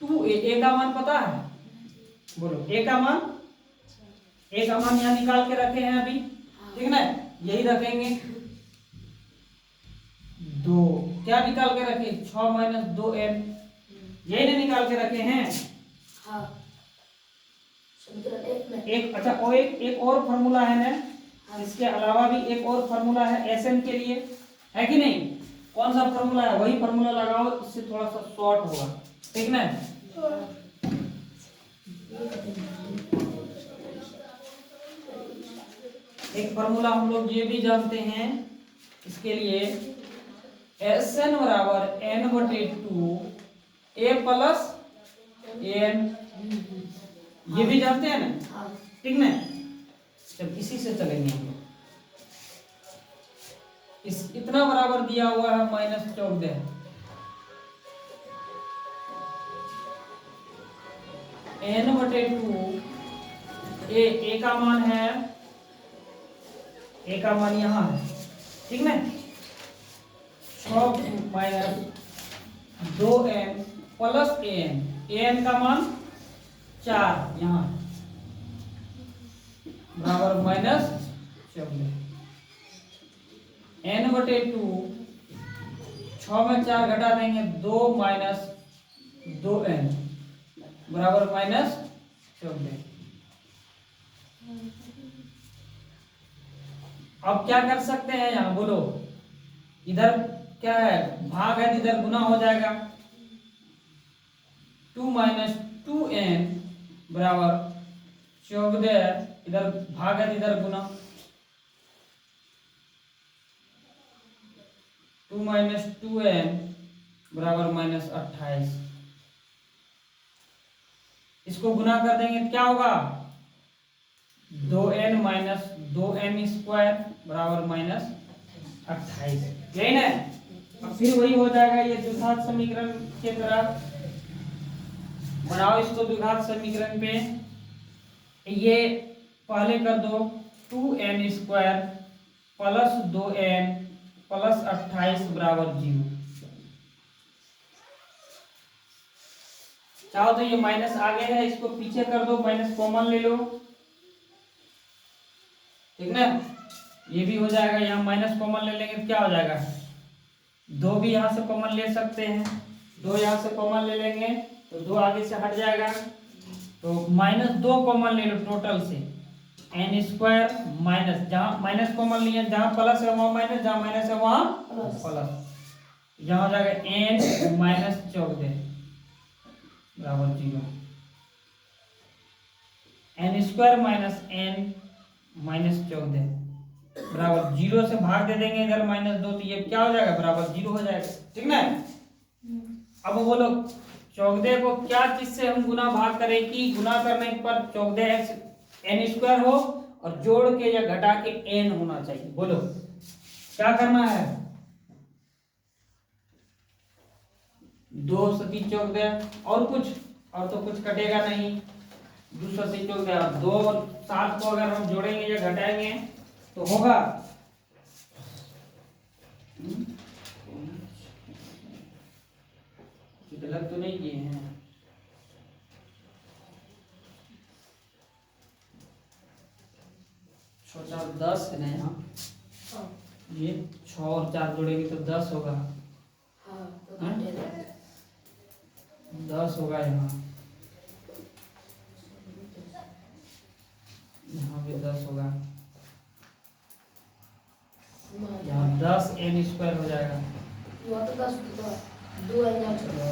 S1: 2a का मान पता है, बोलो a का मान, a का मान यहाँ निकाल के रखे हैं अभी, ठीक ना, यही रखेंगे। 2 क्या निकाल के रखे, 6 - 2n, यही ना निकाल के रखे हैं।
S2: हाँ।
S1: एक अच्छा, और एक और फॉर्मूला है ना, इसके अलावा भी एक और फॉर्मूला है एसएन के लिए, है कि नहीं। कौन सा फॉर्मूला है, वही फॉर्मूला लगाओ, इससे थोड़ा सा शॉर्ट होगा, ठीक ना। एक फॉर्मूला हम लोग ये भी जानते हैं इसके लिए, एसएन बराबर n/2 a प्लस an, ये भी जानते हैं ना, ठीक ना। जब इसी से चलेंगे हम लोग, इस इतना बराबर दिया हुआ है -14, n/2 a का मान है, a का मान यहाँ है, ठीक ना, 6 - 2n प्लस an का मान 4 यहाँ बराबर -14, n/2 6 में 4 घटा देंगे, 2 - 2n बराबर -14। अब क्या कर सकते हैं यहाँ, बोलो, इधर क्या है, भाग है, इधर गुना हो जाएगा, 2 - 2n बराबर 14, इधर भाग है, इधर गुना, 2 - 2n बराबर -28। इसको गुना कर देंगे क्या होगा, 2n - 2n स्क्वायर बराबर -28, यही ना। अब फिर वही हो जाएगा, ये द्विघात समीकरण के तरह बनाओ इसको, द्विघात समीकरण पे ये पहले कर दो, 2n square plus 2n plus 28 बराबर 0। चाहो तो ये माइनस आगे है, इसको पीछे कर दो, माइनस कॉमन ले लो, ठीक ना, ये भी हो जाएगा। यहाँ माइनस कॉमन ले लेंगे तो क्या हो जाएगा, 2 भी यहाँ से कॉमन ले सकते हैं, 2 यहाँ से कॉमन ले लेंगे तो 2 आगे से हट जाएगा, तो -2 कॉमन ले लो टोटल से, n स्क्वायर माइनस, जहाँ माइनस कॉमन लिया, जहाँ प्लस है वहाँ माइनस, जहाँ माइनस है वहाँ प्लस, यहाँ हो जाएगा n - 14 बराबर 0, n स्क्वायर माइनस n -14 बराबर 0 से भाग दे देंगे इधर -2, तो ये क्या हो जाएगा, बराबर 0 हो जाएगा, ठीक ना। अब बोलो 14 को क्या चीज से हम गुना भाग करें कि गुना करने पर 14x n स्क्वायर हो और जोड़ के या घटा के n होना चाहिए, बोलो क्या करना है, 2 × 14 और कुछ, और तो कुछ कटेगा नहीं, 2 × 14, 2 और 7 को अगर हम जोड़ेंगे या घटाएंगे तो होगा, गलत तो नहीं किए हैं, 6 4 10 है ना यहाँ,
S2: हाँ
S1: ये 6 और 4 जोड़ेंगे तो 10 होगा,
S2: हाँ तो घटेगा
S1: 10 होगा यहाँ, यहाँ भी 10 होगा, यहाँ 10 n स्क्वायर हो जाएगा।
S2: यहाँ तो 10 होगा, 2 है यहाँ छोटा।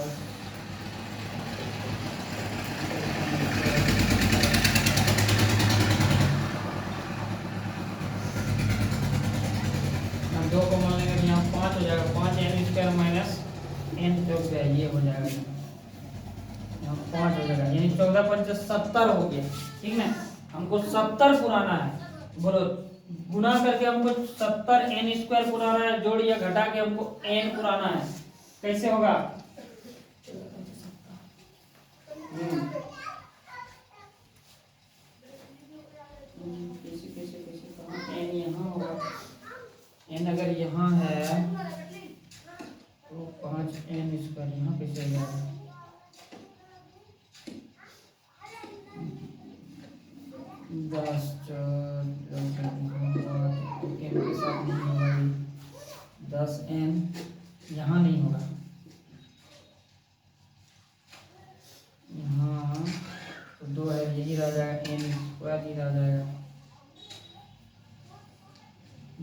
S1: 2 को मान लेंगे यहाँ 5 हो जाएगा, 5 n स्क्वायर माइनस n चौक है, ये हो जाएगा यहाँ 5 हो जाएगा, यानी 14 5 70 हो गया। ठीक ना, हमको 70 पुराना है, बोलो गुना करके हमको 70 n स्क्वायर पुराना है, जोड़ या घटा के हमको n पुराना है, कैसे होगा? कैसे कैसे कैसे कहाँ n यहाँ होगा, n अगर यहाँ है तो 5 n स्क्वायर यहाँ कैसे आ जाएगा? दस n के साथ नहीं होगा, 10 n यहाँ नहीं होगा, यहाँ तो 2 है, यही रह जाएगा, n स्क्वायर ही रह जाएगा,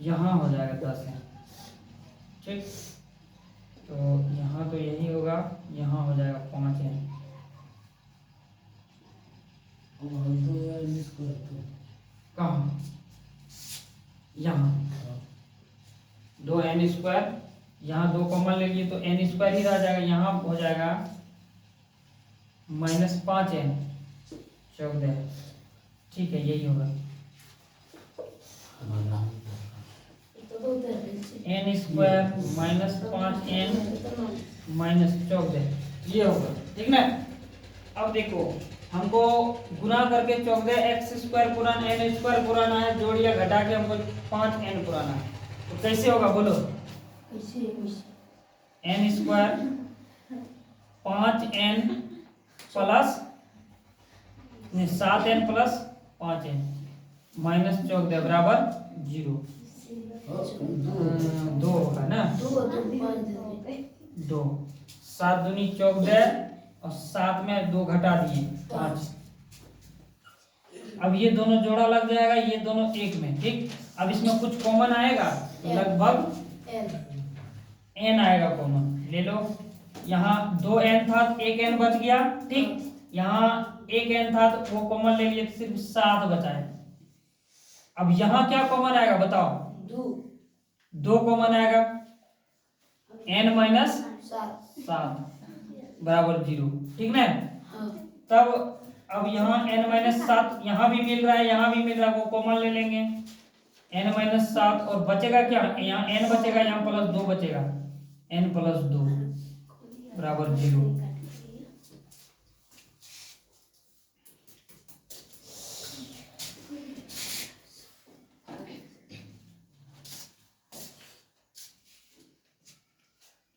S1: यहाँ हो जाएगा 10 n। ठीक, तो यहाँ तो यही होगा, यहाँ हो जाएगा 5 n। कहाँ? यहाँ 2 n स्क्वायर, यहाँ 2 कॉमन ले लिए तो n स्क्वायर ही रह जाएगा, यहाँ हो जाएगा -5 n 14। ठीक है, यही होगा n स्क्वायर -5 n -14, ये होगा। ठीक ना, अब देखो हमको गुना करके 14 x स्क्वायर पुराना n स्क्वायर पुराना है, जोड़ या घटा के हमको 5 n पुराना है, तो कैसे होगा बोलो? n square 5 n plus 7 n plus 5 n -14 बराबर 0, 2 होगा ना, 2 7 दूनी 14 और 7 में 2 घटा दिए 5। अब ये दोनों जोड़ा लग जाएगा, ये दोनों एक में। ठीक, अब इसमें कुछ कॉमन आएगा, लगभग n आएगा कॉमन, ले लो। यहाँ 2 n था, 1 n बच गया। ठीक, यहाँ 1 n था तो वो कॉमन ले लिए, सिर्फ 7 बचा है। अब यहाँ क्या कॉमन आएगा बताओ? 2 कॉमन आएगा, n माइनस 7 बराबर 0। ठीक ना, तब अब यहाँ n माइनस 7 यहाँ भी मिल रहा है, यहाँ भी मिल रहा है, वो कॉमन ले लेंगे, n माइनस 7 और बचेगा क्या? यहाँ n बचेगा, यहाँ प्लस 2 बचेगा, n प्लस 2 बराबर 0।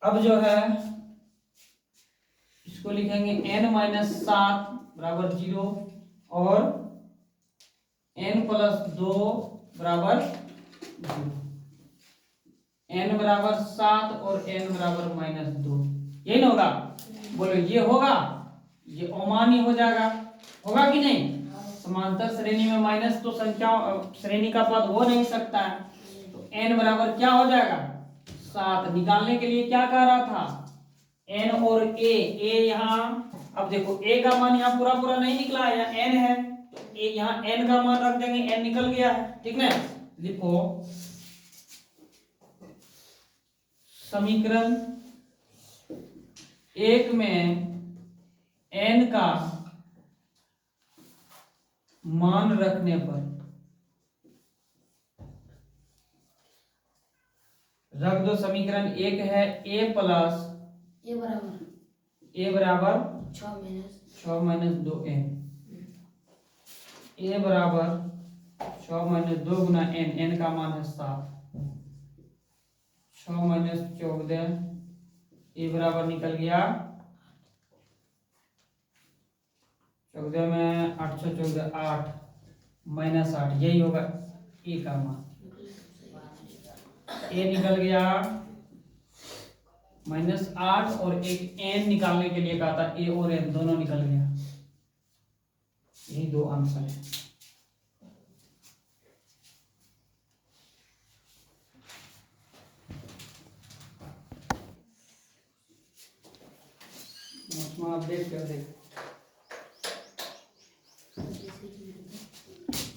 S1: अब जो है इसको लिखेंगे n माइनस 7 बराबर 0 और n प्लस 2 बराबर 0। n बराबर 7 और n बराबर -2, यही ना होगा? बोलो ये होगा, ये अमान्य हो जाएगा, होगा कि नहीं? समांतर श्रेणी में माइनस तो संख्या श्रेणी का पद हो नहीं सकता है, तो n बराबर क्या हो जाएगा? 7। निकालने के लिए क्या कह रहा था? n और a यहाँ, अब देखो a का मान यहाँ पूरा पूरा नहीं निकला है, यहाँ n है, तो a यहाँ n का मान रख देंगे, n निकल गया है। ठीक ना, लिखो समीकरण 1 में n का मान रखने पर रख दो, समीकरण 1 है a प्लस a बराबर 6 माइनस 2n, a बराबर 6 माइनस 2 गुना n का मान है 7, 6 माइनस 14, a बराबर निकल गया 14 में 8 14 8 -8, यही होगा। ए का मान, ए निकल गया -8 और एक एन निकालने के लिए कहा था, ए और एन दोनों निकल गया। यही दो आंसर है। अपडेट कर दे।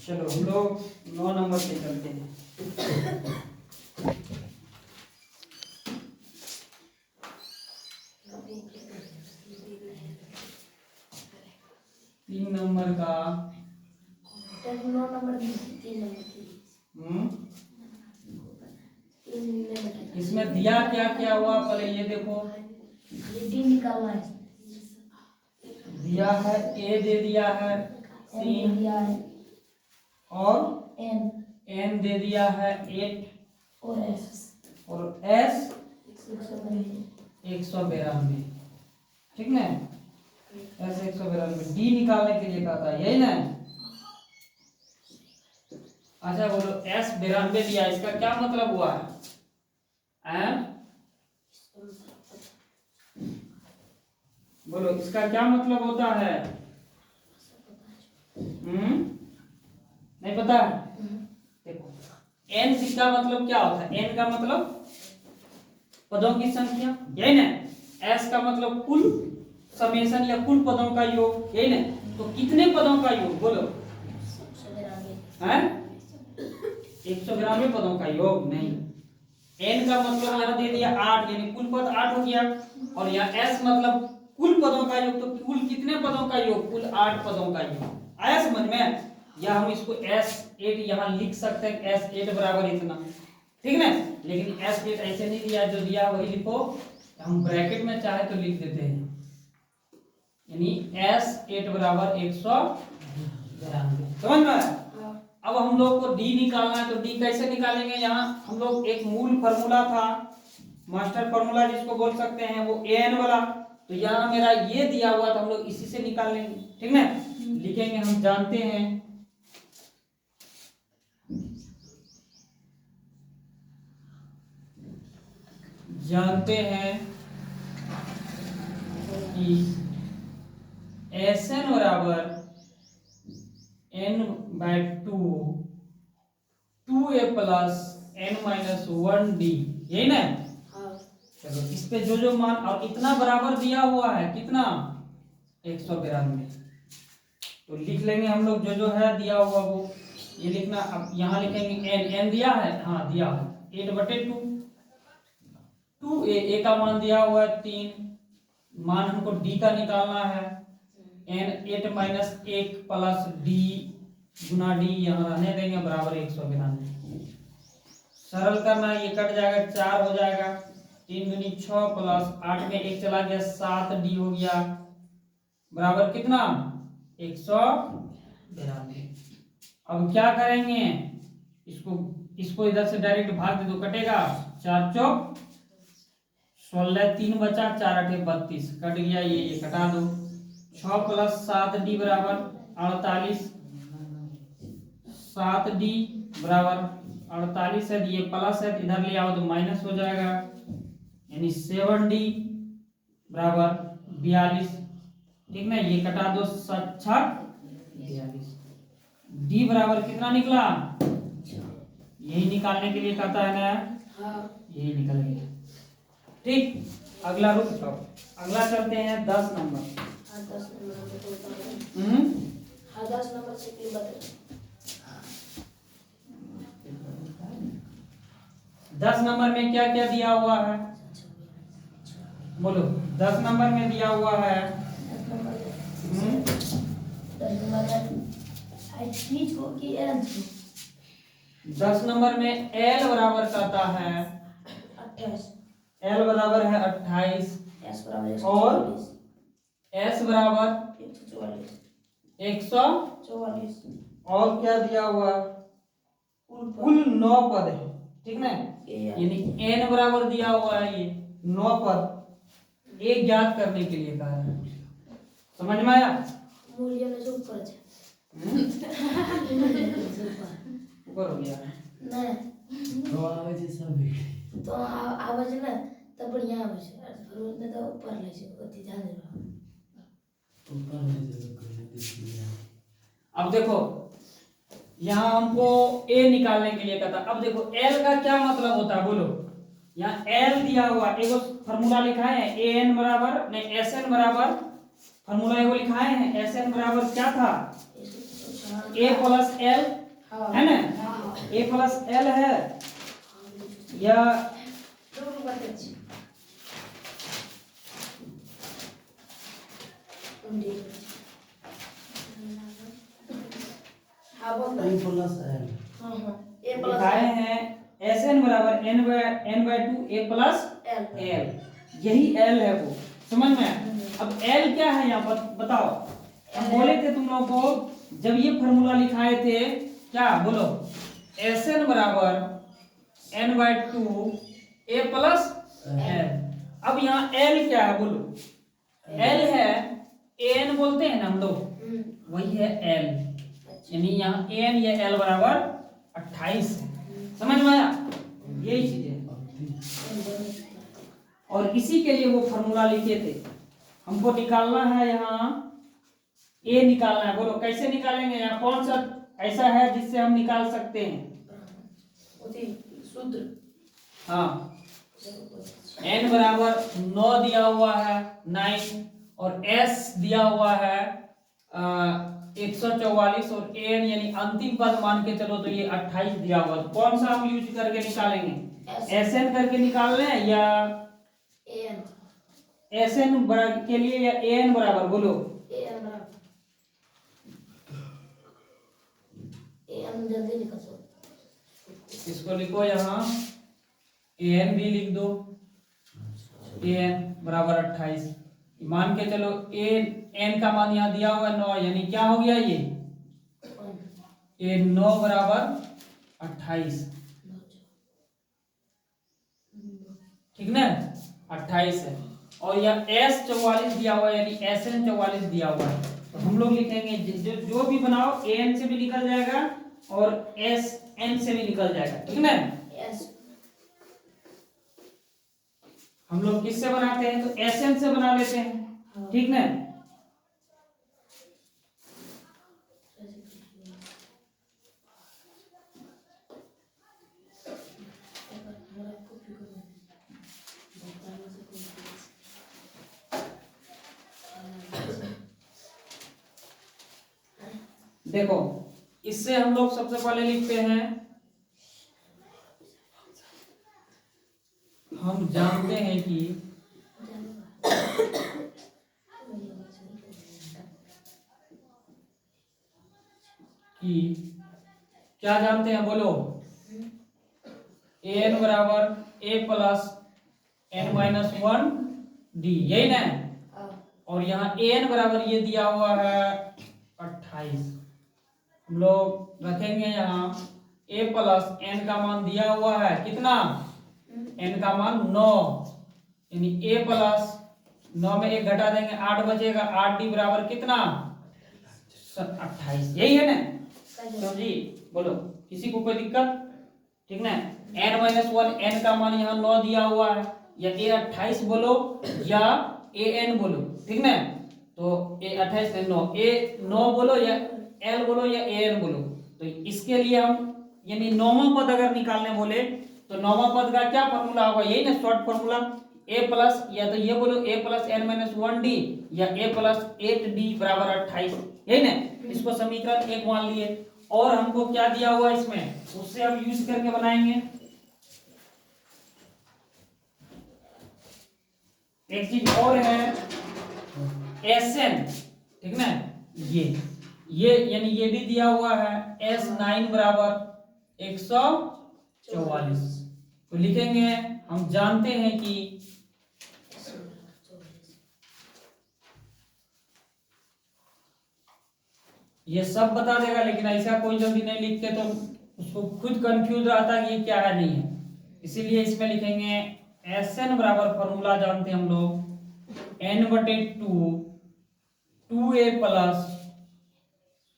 S1: चलो हम लोग 9 नंबर पे चलते हैं। तीन नंबर का
S2: 9 नंबर 3 नंबर
S1: इसमें दिया क्या क्या हुआ, पहले ये देखो।
S2: डी निकालना है।
S1: दिया है ए दे दिया है 3
S2: दिया है
S1: और
S2: एन
S1: दे दिया है 8
S2: और एस
S1: 192, ठीक ना। एस 192, डी निकालने के लिए कहा था, यही ना। अच्छा बोलो, एस 92 दिया, इसका क्या मतलब हुआ है? बोलो इसका क्या मतलब होता है? नहीं पता है? देखो एन का मतलब क्या होता है? एन का मतलब पदों की संख्या, यही ना। एस का मतलब कुल समेशन या कुल पदों का योग, यही ना। तो कितने पदों का योग बोलो? 192 पदों का योग नहीं। एन का मतलब यहाँ दे दिया 8, यानी कुल पद 8 हो गया। और यहाँ एस मतलब कुल पदों का योग, तो कुल कितने पदों का योग? कुल 8 पदों का योग। आया समझ में? या हम इसको S8 यहाँ लिख सकते हैं, S8 बराबर इतना, ठीक ना। लेकिन S8 ऐसे नहीं दिया, जो दिया वही लिखो। हम ब्रैकेट में चाहे तो लिख देते हैं, यानी S8 बराबर 192। समझ में आया? अब हम लोग को डी निकालना है, तो डी कैसे निकालेंगे? यहाँ हम लोग एक मूल फार्मूला था, मास्टर फार्मूला जिसको बोल सकते हैं, वो एन वाला। तो यहाँ मेरा ये दिया हुआ था, हम लोग इसी से निकाल लेंगे, ठीक ना। लिखेंगे, हम जानते हैं कि Sn बराबर n/2 2a प्लस n-1d, यही ना। चलो इस पे जो मान, और इतना बराबर दिया हुआ है, कितना? 192। तो लिख लेंगे हम लोग जो है दिया हुआ वो, ये लिखना। अब यहाँ लिखेंगे n दिया है, हाँ दिया है 8/2। 2a का मान दिया हुआ है 3, मान हमको d का निकालना है। n 8 - 1 प्लस d गुना d, यहाँ रहने देंगे, बराबर 192। सरल करना, ये कट जाएगा, 4 हो जाएगा, 3 दूनी 6 प्लस 8 में 1 चला गया, 7d हो गया, बराबर कितना? 192। अब क्या करेंगे? इसको इधर से डायरेक्ट भाग दे दो, कटेगा। 4 चौक 16, 3 बचा, 4 8 32, कट गया, ये कटा दो। 6 प्लस 7d बराबर 48, 7d बराबर 48 है, ये प्लस है, इधर ले आओ तो माइनस हो जाएगा, यानी 7d बराबर 42, ठीक ना। ये कटा दो, 7 6 42। d बराबर कितना निकला? यही निकालने के लिए कहता है ना, यही निकल गया, ठीक। अगला रुक जाओ, अगला चलते हैं 10 नंबर।
S2: 10 नंबर से क्यों बता?
S1: 10 नंबर में क्या क्या दिया हुआ है? बोलो 10 नंबर में दिया हुआ है। 10 नंबर में L बराबर कहता है
S2: 28,
S1: L बराबर है 28
S2: S बराबर
S1: और S बराबर
S2: 144
S1: और क्या दिया हुआ? कुल 9 पद है, ठीक ना। यानी n बराबर दिया हुआ है, ये 9 पद एक ज्ञात करने के लिए कहा है। समझ में आया?
S2: मूल्य में जो ऊपर है
S1: ऊपर हो गया
S2: नहीं
S3: तो आवे છે सब
S2: तो आवाज ना तब बढ़िया आवाज फिर ने तो ऊपर ले से अति ध्यान देना
S3: ऊपर में जो करने दिया
S1: अब देखो यहाँ हमको ए निकालने के लिए कहता। अब देखो एल का क्या मतलब होता है बोलो। यहाँ एल दिया हुआ एगो फॉर्मूला लिखा है ए एन बराबर नहीं एस एन बराबर फॉर्मूला एगो लिखाए हैं एस एन बराबर क्या था ए प्लस एल है ना ए प्लस एल है या
S3: आई प्लस एल
S1: लिखाए हैं एस एन बराबर n by two a plus l यही एल है वो समझ में आया? अब एल क्या है यहाँ पर बताओ। हम बोले थे तुम लोगों को जब ये फॉर्मूला लिखाए थे क्या बोलो एस एन बराबर n by two a plus l. अब यहाँ एल क्या है बोलो एल है एन बोलते हैं ना हम लोग वही है एल यानी यहाँ एन या एल बराबर 28 है। समझ में आया यही चीज है और इसी के लिए वो फॉर्मूला लिखे थे। हमको निकालना है यहाँ ए निकालना है बोलो कैसे निकालेंगे। यहाँ कौन सा ऐसा है जिससे हम निकाल सकते हैं
S2: सूत्र
S1: हाँ n बराबर 9 दिया हुआ है 9 और s दिया हुआ है 144 और an यानी अंतिम पद मान के चलो तो ये 28 दिया हुआ। तो कौन सा हम यूज करके निकालेंगे sn करके निकाल रहे हैं या sn के लिए या an बराबर बोलो
S2: जल्दी निकल सकते
S1: इसको लिखो यहाँ an भी लिख दो an बराबर 28 मान के चलो n का मान यहाँ दिया हुआ है 9 यानी क्या हो गया ये a 9 बराबर 28 ठीक ना 28 है और यह s 44 दिया हुआ है यानी sn 44 दिया हुआ है। तो हम लोग लिखेंगे जो भी बनाओ an से भी निकल जाएगा और sn से भी निकल जाएगा ठीक ना। हम लोग किससे बनाते हैं तो sn से बना लेते हैं ठीक ना। देखो इससे हम लोग सबसे पहले लिखते हैं हम जानते हैं कि क्या जानते हैं बोलो an बराबर a plus n minus 1 d यही ना। और यहाँ an बराबर ये दिया हुआ है 28 हम लोग रखेंगे यहाँ a प्लस n का मान दिया हुआ है कितना n का मान 9 यानी a प्लस 9 में 1 घटा देंगे 8 बचेगा 8d बराबर कितना 28 यही है ना। तो जी बोलो किसी को कोई दिक्कत ठीक ना। n माइनस 1 n का मान यहाँ 9 दिया हुआ है या a 28 बोलो या a n बोलो ठीक ना। तो a 28 है 9 a 9 बोलो या l बोलो या a n बोलो। तो इसके लिए हम यानी 9वां पद अगर निकालने बोले तो 9वां पद का क्या फॉर्मूला होगा यही ना शॉर्ट फॉर्मूला a प्लस या तो ये बोलो a plus n minus 1d या a प्लस 8d बराबर 28 यही ना। इसको समीकरण 1 मान लिए और हमको क्या दिया हुआ इसमें उससे हम यूज करके बनाएंगे। एक चीज और है Sn ठीक ना ये यानी ये भी दिया हुआ है S9 बराबर 144। तो लिखेंगे हम जानते हैं कि ये सब बता देगा लेकिन ऐसा कोई जल्दी नहीं लिखते तो उसको खुद कंफ्यूज रहता है कि ये क्या है नहीं है। इसीलिए इसमें लिखेंगे Sn बराबर फॉर्मूला जानते हैं हम लोग n/2 2a plus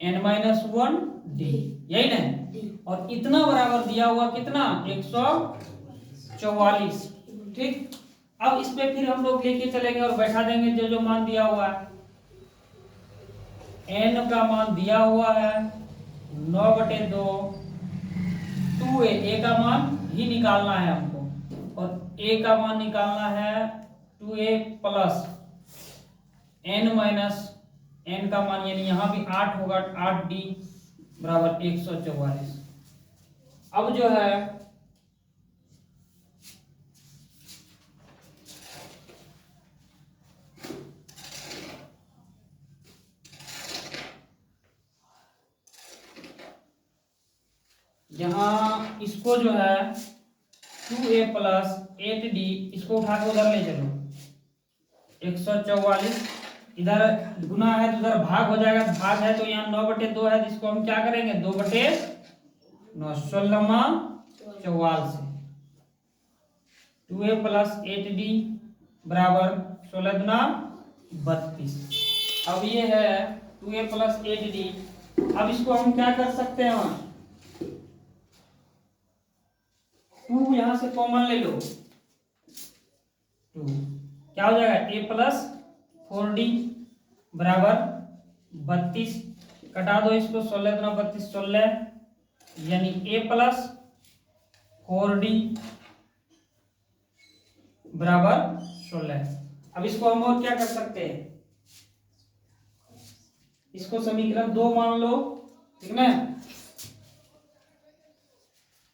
S1: n minus 1 d यही ना।
S2: डी।
S1: और इतना बराबर दिया हुआ कितना 144। ठीक, अब इस पे फिर हम लोग लेके चलेंगे और बैठा देंगे जो जो मान दिया हुआ है। n का मान दिया हुआ है 9/2, 2a का मान ही निकालना है हमको, और a का मान निकालना है 2a plus n minus n का मान, यानी यहाँ भी 8 होगा, 8d बराबर 144। अब जो है यहाँ इसको जो है 2a प्लस 8d, इसको उठा के उधर ले चलो, 144 इधर गुना है तो उधर भाग हो जाएगा, भाग है तो यहाँ 9/2 है, जिसको हम क्या करेंगे 2/9, 16 से 2a प्लस 8d बराबर 16 दूना 32। अब ये है 2a प्लस 8d, अब इसको हम क्या कर सकते हैं, 2 यहां से कॉमन ले लो, 2 क्या हो जाएगा a प्लस 4d बराबर 32, कटा दो इसको, 16 दूना 32, 16, यानी a प्लस 4d बराबर 16। अब इसको हम और क्या कर सकते हैं, इसको समीकरण 2 मान लो, ठीक ना,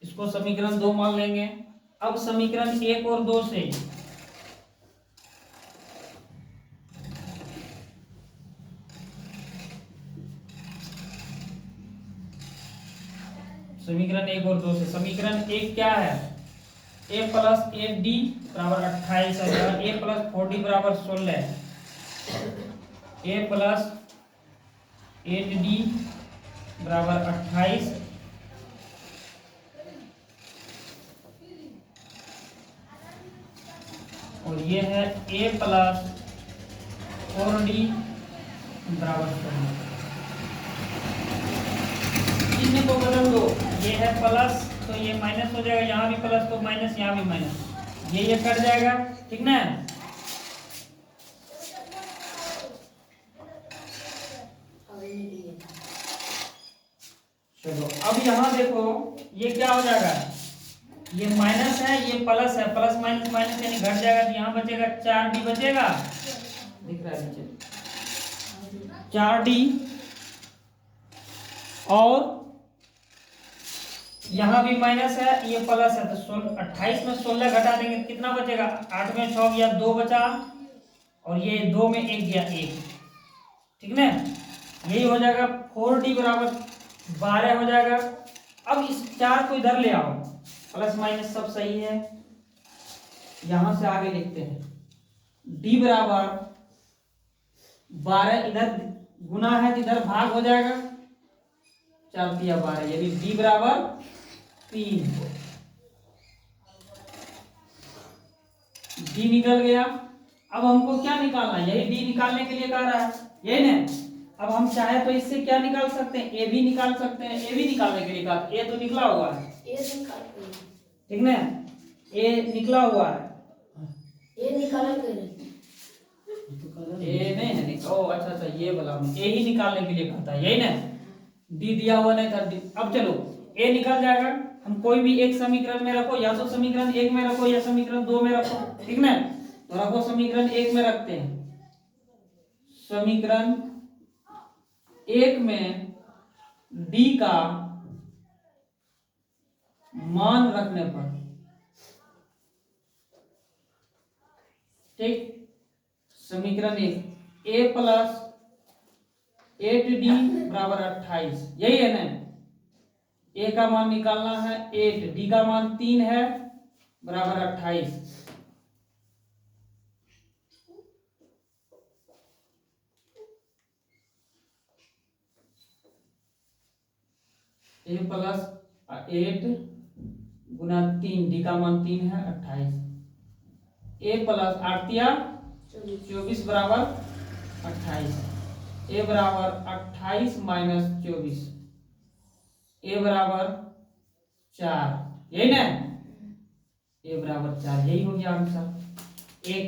S1: इसको समीकरण 2 मान लेंगे। अब समीकरण 1 और 2 से समीकरण 1 और 2 से, समीकरण 1 क्या है, a प्लस 8d बराबर 28 है, a प्लस 4d बराबर 16, a प्लस 8d बराबर 28, और ये है a प्लस 4d बराबर 16। चिन्ह को बदल दो, ये है प्लस तो ये माइनस हो जाएगा, यहाँ भी प्लस तो माइनस, यहाँ भी माइनस, ये कट जाएगा, ठीक ना। चलो अब यहाँ देखो ये क्या हो जाएगा, ये माइनस है ये प्लस है, प्लस माइनस माइनस यानी घट जाएगा, तो यहाँ बचेगा 4d बचेगा, दिख रहा है नीचे 4d, और यहाँ भी माइनस है ये प्लस है, तो 28 में 16 घटा देंगे कितना बचेगा, 8 में 6 गया 2 बचा, और ये 2 में 1 गया 1, ठीक ना, यही हो जाएगा 4d बराबर 12 हो जाएगा। अब इस 4 को इधर ले आओ, प्लस माइनस सब सही है, यहां से आगे लिखते हैं d बराबर 12, इधर गुना है तो इधर भाग हो जाएगा, 4 दिया 12, यानी d बराबर 3, d निकल गया। अब हमको क्या निकालना है, यही d निकालने के लिए कह रहा है, यही ना। अब हम चाहे तो इससे क्या निकाल सकते हैं, a भी निकाल सकते हैं, a भी निकालने के लिए कहा, a तो निकला हुआ है, ठीक ना, a निकला हुआ है,
S2: ये निकाला कर
S1: ए नहीं है ओ अच्छा ये वाला हम ए ही निकालने के लिए कहता है, यही ना, डी दिया हुआ नहीं था। अब चलो ए निकल जाएगा, हम कोई भी एक समीकरण में रखो, या तो समीकरण 1 में रखो या समीकरण 2 में रखो, ठीक ना, तो रखो समीकरण 1 में रखते हैं, समीकरण 1 में डी का मान रखने पर, ठीक, समीकरण 1 a प्लस 8d बराबर 28, यही है ना, a का मान निकालना है 8, d का मान 3 है बराबर 28, a प्लस 8 गुना 3, d का मान 3 है 28, a प्लस 8 बराबर 28, a बराबर 28 माइनस 24, ए बराबर 4, यही ना, ए बराबर 4, यही हो गया आंसर। एक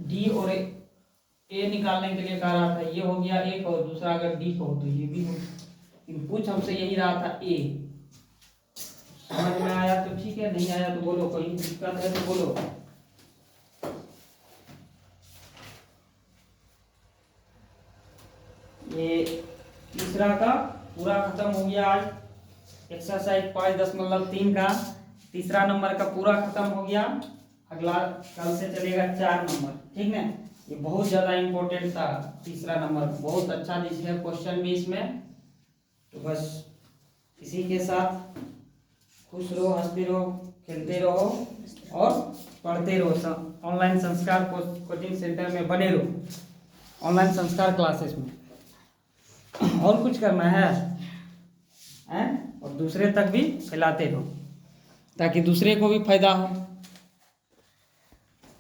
S1: डी और ए निकालने के लिए कह रहा था, ये हो गया एक, और दूसरा अगर डी को तो ये भी हो, लेकिन पूछ हमसे यही रहा था ए। समझ में आया तो ठीक है, नहीं आया तो बोलो, कोई दिक्कत है तो बोलो। ये तीसरा का पूरा खत्म हो गया आज। एक्सरसाइज 5.3 का तीसरा नंबर का पूरा खत्म हो गया। अगला कल से चलेगा 4 नंबर, ठीक है। ये बहुत ज्यादा इम्पोर्टेंट था तीसरा नंबर, बहुत अच्छा है क्वेश्चन भी इसमें। तो बस इसी के साथ खुश रहो, हंसते रहो, खेलते रहो और पढ़ते रहो। ऑनलाइन संस्कार कोचिंग सेंटर में बने रहो, ऑनलाइन संस्कार क्लासेस में। और कुछ करना है हैं, और दूसरे तक भी फैलाते रहो ताकि दूसरे को भी फायदा हो।